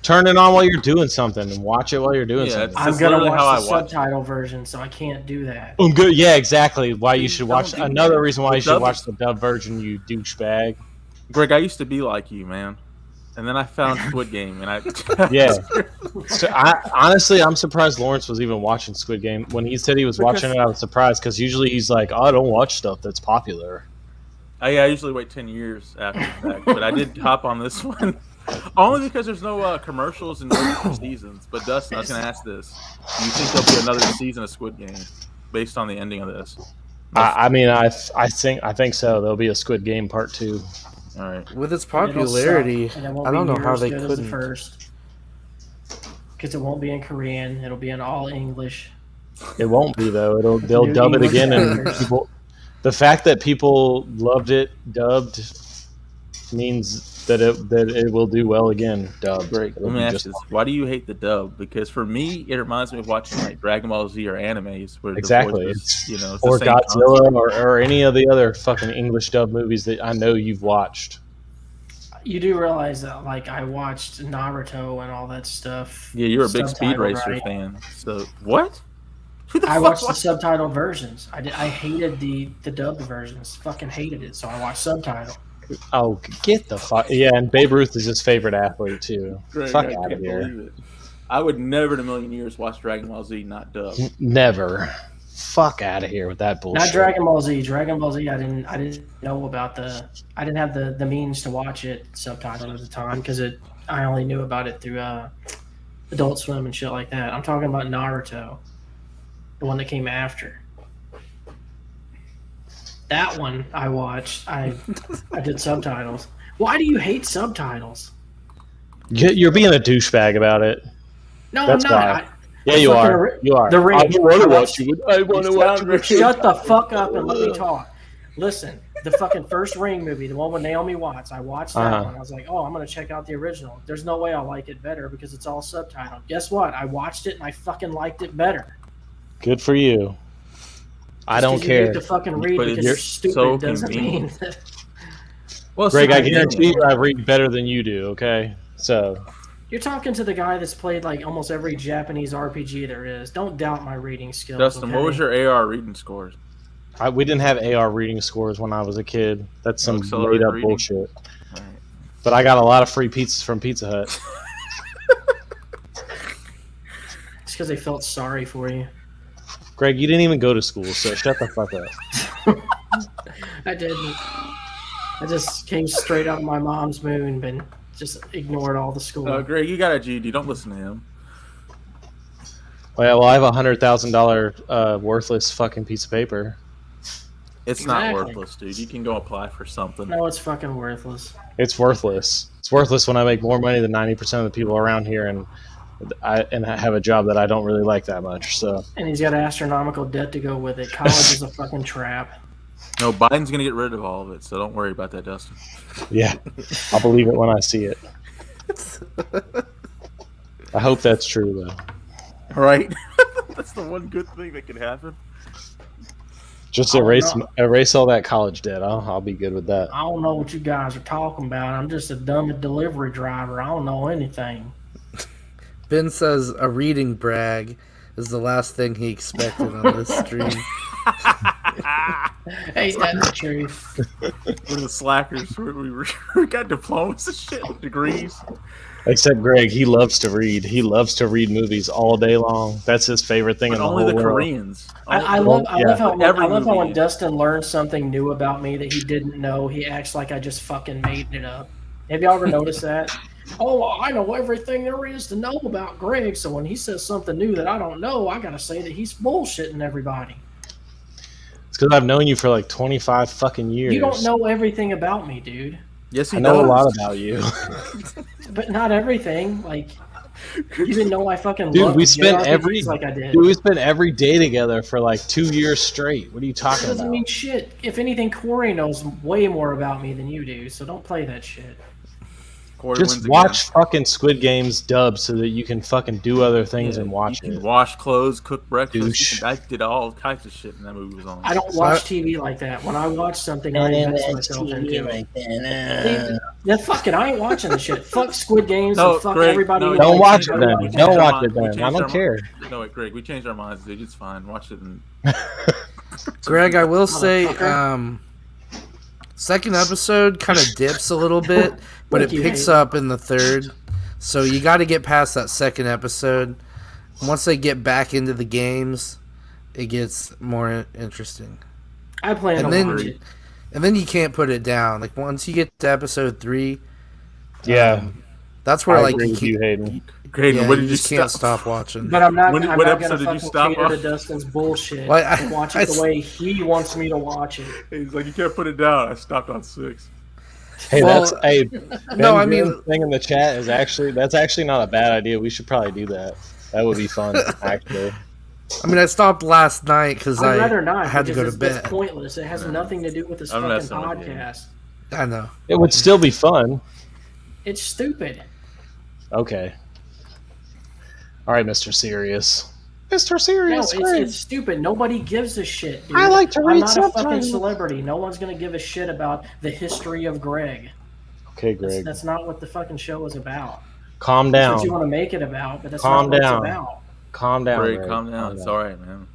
Turn it on while you're doing something, and watch it while you're doing Yeah, something. it's- I'm just gonna literally how watch I the watch it. subtitle version, so I can't do that. Oh, good. Yeah, exactly. Why you should Don't watch do another that. reason why you The should dub- watch the dub version, you douchebag. Greg, I used to be like you, man. And then I found Squid Game, and I Yeah. So honestly, I'm surprised Lawrence was even watching Squid Game. When he said he was watching it, I was surprised because usually he's like, "Oh, I don't watch stuff that's popular." I usually wait 10 years after the fact, but I did hop on this one only because there's no commercials and no seasons. But Dustin, I was going to ask this: do you think there'll be another season of Squid Game based on the ending of this? I mean, I think so. There'll be a Squid Game Part 2. All right. With its popularity, and it won't I don't be know near how as they good as the couldn't. first. Because it won't be in Korean. It'll be in all English. It won't be though. They'll New dub it English again, and actors. people. The fact that people loved it dubbed means that it will do well again dubbed. Great. It'll Let me be ask just you this: fine. why do you hate the dub? Because for me, it reminds me of watching like Dragon Ball Z or animes, where Exactly. the voices, it's the Or same Godzilla concept. or any of the other fucking English dub movies that I know you've watched. You do realize that, like, I watched Naruto and all that stuff. Yeah, you're a big Speed subtitled, Racer right? fan. So what? Who the I fuck watched the watched- subtitled versions. I hated the dubbed versions. Fucking hated it. So I watched subtitle. Oh, get the fuck! Yeah, and Babe Ruth is his favorite athlete too. Greg, Fuck I out of can't here! believe it. I would never in a million years watch Dragon Ball Z not dubbed. Never. Fuck out of here with that bullshit. Not Dragon Ball Z. Dragon Ball Z. I didn't know about the. I didn't have the means to watch it subtitled at the time because I only knew about it through Adult Swim and shit like that. I'm talking about Naruto, the one that came after. That one I watched. I did subtitles. Why do you hate subtitles? You're being a douchebag about it. No, That's I'm not. why. Yeah, you fucking are. You are. The Ring. I want to watch you. I want to watch you. Shut the fuck up and let me talk. Listen, the fucking first Ring movie, the one with Naomi Watts, I watched that one. I was like, oh, I'm going to check out the original. There's no way I'll like it better because it's all subtitled. Guess what? I watched it and I fucking liked it better. Good for you. I don't You care. need to fucking read But because you're you're stupid so doesn't mean convenient. that. Well, Greg, I see, guarantee you I read better than you do, okay? So, You're talking to the guy that's played like almost every Japanese RPG there is. Don't doubt my reading skills. Dustin, okay? what was your AR reading scores? we didn't have AR reading scores when I was a kid. That's some accelerated made up reading? bullshit. Right. But I got a lot of free pizzas from Pizza Hut. It's because they felt sorry for you. Greg, you didn't even go to school, so shut the fuck up. I didn't. I just came straight out of my mom's moon and just ignored all the school. Greg, you got a GED. Don't listen to him. Well, I have a $100,000 worthless fucking piece of paper. It's not Exactly. worthless, dude. You can go apply for something. No, it's fucking worthless. It's worthless. It's worthless when I make more money than 90% of the people around here, and I have a job that I don't really like that much. So And he's got astronomical debt to go with it. College is a fucking trap. No, Biden's gonna get rid of all of it, so don't worry about that, Dustin. yeah, I'll believe it when I see it. I hope that's true though. Right? That's the one good thing that could happen. Just Oh, erase all that college debt. I'll be good with that. I don't know what you guys are talking about. I'm just a dumb delivery driver. I don't know anything. Ben says a reading brag is the last thing he expected on this stream. Ain't that the truth? We're the slackers. We got diplomas and shit, degrees. Except Greg, he loves to read. He loves to read movies all day long. That's his favorite thing But in the only whole the world. Koreans. I love yeah. how Every when movie. Dustin learns something new about me that he didn't know, he acts like I just fucking made it up. Have y'all ever noticed that? Oh, I know everything there is to know about Greg, so when he says something new that I don't know, I gotta say that he's bullshitting everybody. It's because I've known you for like 25 fucking years. You don't know everything about me, dude. Yes, he I know does. a lot about you. But not everything. Like, you didn't know I fucking Dude, loved we spent JRPGs every like I did. Dude, we spent every day together for like 2 years straight. What are you That talking doesn't about? mean shit. If anything, Corey knows way more about me than you do, so don't play that shit. Corey Just wins watch fucking Squid Games dubbed so that you can fucking do other things again. and watch You it. can wash clothes, cook breakfast. Douche. I did all types of shit when that movie was on. I don't watch TV like that. When I watch something, I invest myself into it. Yeah, fuck it. I ain't watching the shit. Fuck Squid Games No, and fuck Greg, everybody. no, who Don't likes watch it everybody then. likes Don't it. watch it We then. changed I our don't care. No, wait, Greg, we changed our minds, dude. It's fine. Watch it and Greg, I will say, Motherfucker. Second episode kind of dips a little bit, but it Thank you, picks Hayden. up in the third. So you got to get past that second episode. Once they get back into the games, it gets more interesting. I plan And to then- watch it. And then you can't put it down. Like once you get to episode 3, Yeah, that's where I like agree you with can't, you, Hayden. Hayden, yeah, when you did you just can't stop watching. But I'm not. When- I'm what not episode gonna did you fucking stop cater to on? Dustin's bullshit Well, and watch it the way he wants me to watch it. He's like, you can't put it down. I stopped on 6. Hey, Well, that's hey. no, I Ben mean- Grimm's thing in the chat is that's actually not a bad idea. We should probably do that. That would be fun, actually. I mean, I stopped last night because I'd rather not. I had to go because to it's bed. pointless. It has nothing to do with this I'm fucking messing with you. podcast. I know. It would still be fun. It's stupid. Okay. All right, Mr. Serious. Mr. No, Serious. it's stupid. Nobody gives a shit, dude. I like to I'm read not a fucking subtitles. celebrity. No one's gonna give a shit about the history of Greg. Okay, That's, Greg. that's not what the fucking show is about. Calm That's down. what you want to make it about, but that's Calm not what down. it's about. Calm down. Greg, Greg. calm down. It's all right, man.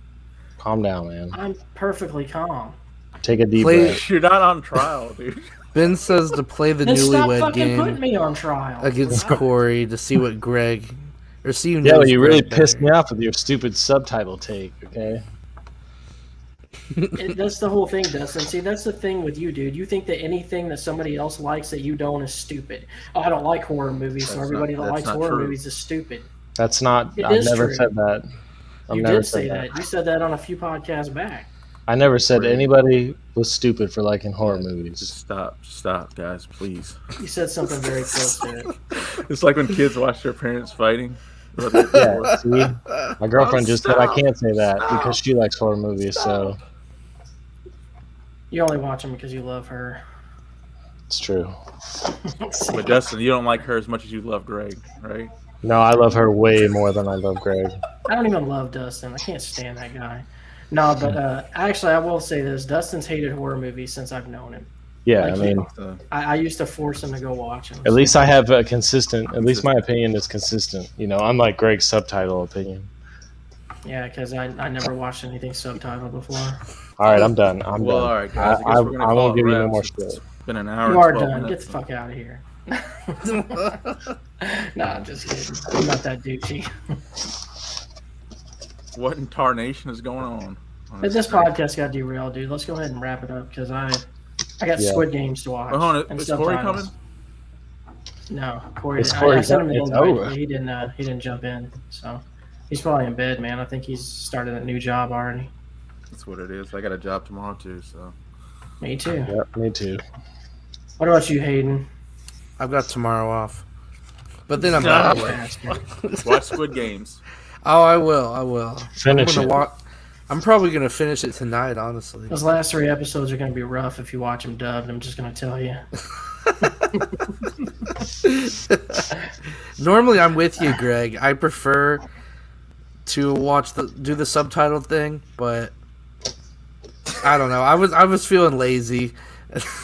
Calm down, man. I'm perfectly calm. Take a deep Play- breath. You're not on trial, dude. Ben says to play the Then stop newlywed fucking putting game me on trial. against Corey to see what Greg or see who Yeah, knows well, you really Greg pissed better. me off with your stupid subtitle take. Okay. That's the whole thing, Dustin. See, that's the thing with you, dude. You think that anything that somebody else likes that you don't is stupid. Oh, I don't like horror movies, so That's everybody not- that that's likes not horror true. movies is stupid. That's not. It I've is never true. said that. I've You never did said say that. You said that on a few podcasts back. I never said Greg. anybody was stupid for liking horror movies. Just stop, guys, please. You said something very close to it. It's like when kids watch their parents fighting. Yeah, see? My girlfriend just said I stop. can't say that because she likes horror movies, so You only watch them because you love her. it's true. But Dustin, you don't like her as much as you love Greg, right? No, I love her way more than I love Greg. I don't even love Dustin. I can't stand that guy. No, but actually, I will say this: Dustin's hated horror movies since I've known him. Yeah, Like, I mean, I used to force him to go watch them. at least I have a consistent. At least my opinion is consistent. You know, unlike Greg's subtitle opinion. Yeah, because I never watched anything subtitled before. All right, I'm done. I'm Well, done. all right, guys. I, guess I we're gonna I call won't it give you no wraps. more It's shit. been an hour. You are and 12 done. minutes. Get the fuck out of here. No, I'm just kidding. I'm not that douchey. What in tarnation is going on? But this podcast got derailed, dude. Let's go ahead and wrap it up because I got Yeah. Squid Games to watch. Well, hold on. and Is Corey subtitles. coming? No, Corey. Is I Corey sent him an coming? It's invite, over. but he didn't. He didn't jump in, so he's probably in bed, man. I think he's started a new job already. That's what it is. I got a job tomorrow too. So Me too. Yep, me too. What about you, Hayden? I've got tomorrow off, but then I'm No. back. Bastard. watch Squid Games. Oh, I will. Finish I'm it. gonna I'm probably gonna finish it tonight, honestly. Those last 3 episodes are going to be rough if you watch them dubbed. I'm just going to tell you. Normally, I'm with you, Greg. I prefer to do the subtitle thing, but I don't know. I was feeling lazy.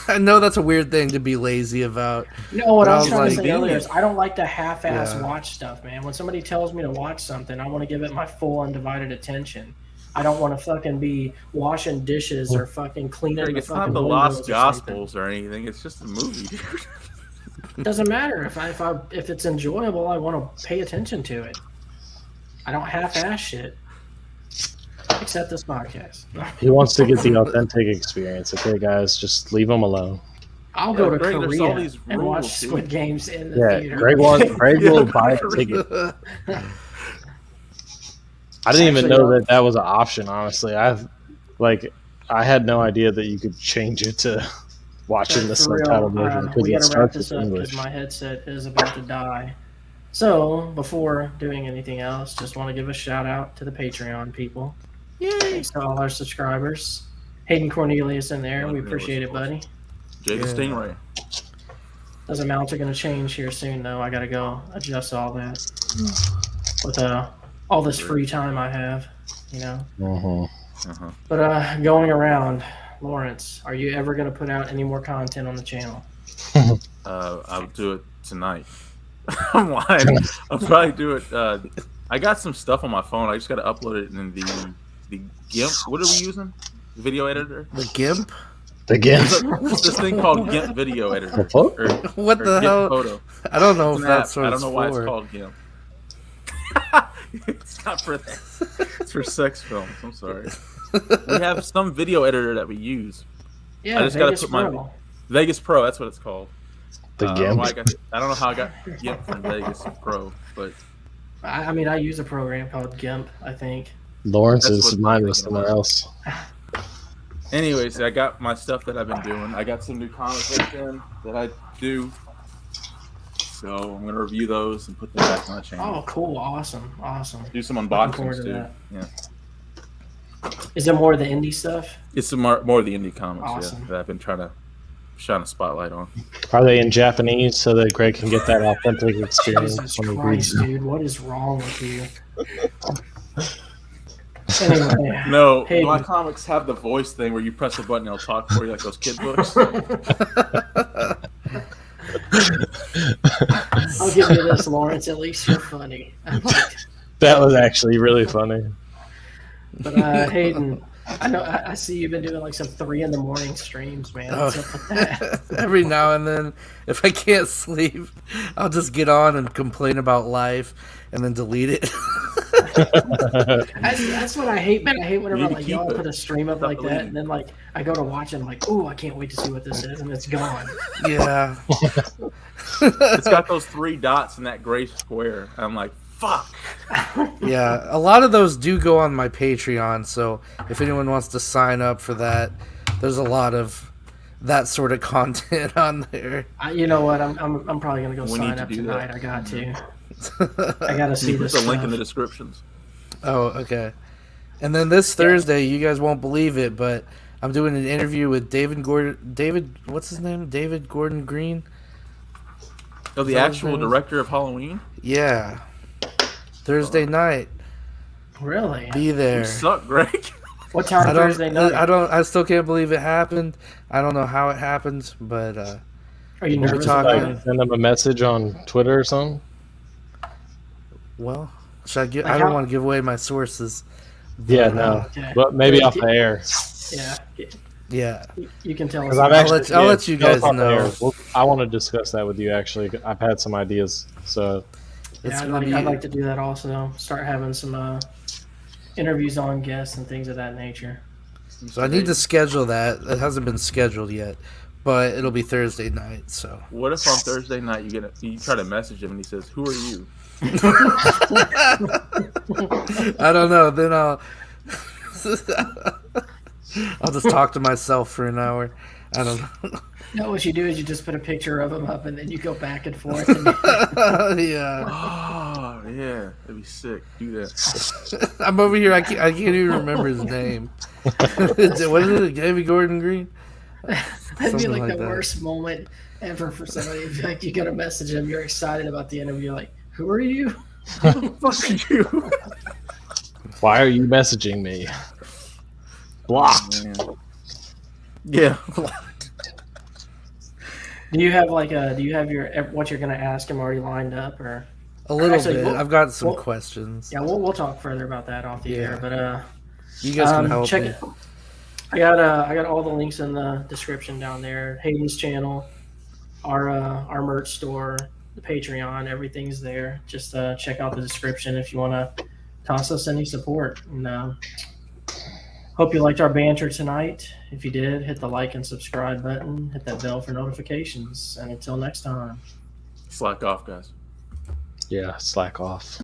I know that's a weird thing to be lazy about. No, what But I I was was trying to like- say earlier is I don't like to half-ass Yeah. watch stuff, man. When somebody tells me to watch something, I want to give it my full undivided attention. I don't want to fucking be washing dishes or fucking cleaning Greg, the it's fucking not the windows Lost or Gospels or anything. It's just a movie, dude. something. Doesn't matter if it's enjoyable. I want to pay attention to it. I don't half-ass shit. Except this podcast. He wants to get the authentic experience. Okay, guys, just leave him alone. I'll go to Greg, there's all Korea these and rules, watch dude. Squid Games in the Yeah, theater. Greg will buy a ticket. I didn't even Actually, know that was an option. Honestly, I had no idea that you could change it to watching the For real, subtitle version because we it gotta wrap starts with this up because English. my headset is about to die. So, before doing anything else, just want to give a shout out to the Patreon people. Yay! Thanks to all our subscribers. Hayden Cornelius in there. We appreciate it, buddy. Jay the Yeah. Stingray. Those amounts are going to change here soon, though. I got to go adjust all that with all this free time I have, you know. Mhm. Uh-huh. But going around, Lawrence, are you ever going to put out any more content on the channel? I'll do it tonight. I'm lying. I'll probably do it. I got some stuff on my phone. I just got to upload it in the GIMP. What are we using? Video editor? The GIMP? The GIMP. There's this thing called GIMP Video Editor. The fuck? Or, What or the GIMP hell? Photo. I don't know if It's an that's app. what I don't it's know why it's for. called GIMP. It's not for that. It's for sex films. I'm sorry. We have some video editor that we use. Yeah, I just gotta Vegas put my- Pro. Vegas Pro. That's what it's called. The I don't know GIMP. why I don't know how I got GIMP from Vegas Pro, but I mean, I use a program called GIMP, I think. Lawrence's That's what mine I'm was thinking somewhere about. else. anyways, I got my stuff that I've been doing. I got some new comic books in that I do. So I'm gonna review those and put them back on the channel. Oh, cool. Awesome. Do some forward unboxings to too. that. Yeah. Is it more of the indie stuff? It's some more of the indie comics, Awesome. yeah, that I've been trying to shine a spotlight on. Are they in Japanese so that Greg can get that authentic experience Jesus when he reads Christ, them? dude. What is wrong with you? Anyway. No, Hayden. my comics have the voice thing where you press a button, it'll talk for you like those kid books. I'll give you this, Lawrence. At least you're funny. That was actually really funny. But Hayden, I know I see you've been doing like some 3 a.m. streams, man. What's up with that? Every now and then, if I can't sleep, I'll just get on and complain about life and then delete it. That's what I hate, man. I hate whenever You need to like keep y'all it. put a stream up Stop like that, deleting. and then like I go to watch it, I'm like, oh, I can't wait to see what this is, and it's gone. Yeah. It's got those 3 dots in that gray square. I'm like, fuck. Yeah, a lot of those do go on my Patreon, so if anyone wants to sign up for that, there's a lot of that sort of content on there. You know what? I'm probably gonna go We need sign to up do tonight. that. I got to. I gotta see You put this the stuff. link in the descriptions. Oh, okay. And then this Thursday, you guys won't believe it, but I'm doing an interview with what's his name? David Gordon Green? Oh, the Is that his actual name? director of Halloween? Yeah. Thursday night. Really? Be there. You suck, Greg. What time I don't. Thursday night? I still can't believe it happened. I don't know how it happened, but Are you we're nervous talking- about it? Send them a message on Twitter or something. well, should I give? Like I don't how- want to give away my sources. Yeah, But, no, Okay. but maybe off the air. Yeah. Yeah. You can tell us. Because I've I'll actually, let- I'll let you go guys off the know. air. I want to discuss that with you. Actually, I've had some ideas. So It's Yeah, gonna be. I'd like to do that also. Start having some interviews on guests and things of that nature. So I need to schedule that. It hasn't been scheduled yet, but it'll be Thursday night. So What if on Thursday night you try to message him and he says, "Who are you?" I don't know. Then I'll just talk to myself for an hour. I don't know. No, what you do is you just put a picture of him up, and then you go back and forth. And Yeah. Oh yeah, that'd be sick. Do that. I'm over here. I can't even remember his name. What is it? David Gordon Green? that'd be Something like like the that. worst moment ever for somebody. If, like you got to message him, you're excited about the interview. You're like, who are you? Fuck you. why are you messaging me? Blocked. Yeah. Do you have your what you're gonna ask him already lined up, or A little Actually, bit. we'll- I've got some we'll- questions. yeah, we'll talk further about that off the Yeah. air. But You guys can help check me. it. I got all the links in the description down there. Hayden's channel, our merch store, the Patreon, everything's there. Just check out the description if you want to toss us any support. And hope you liked our banter tonight. If you did, hit the like and subscribe button. Hit that bell for notifications. And until next time. Slack off, guys. Yeah, slack off.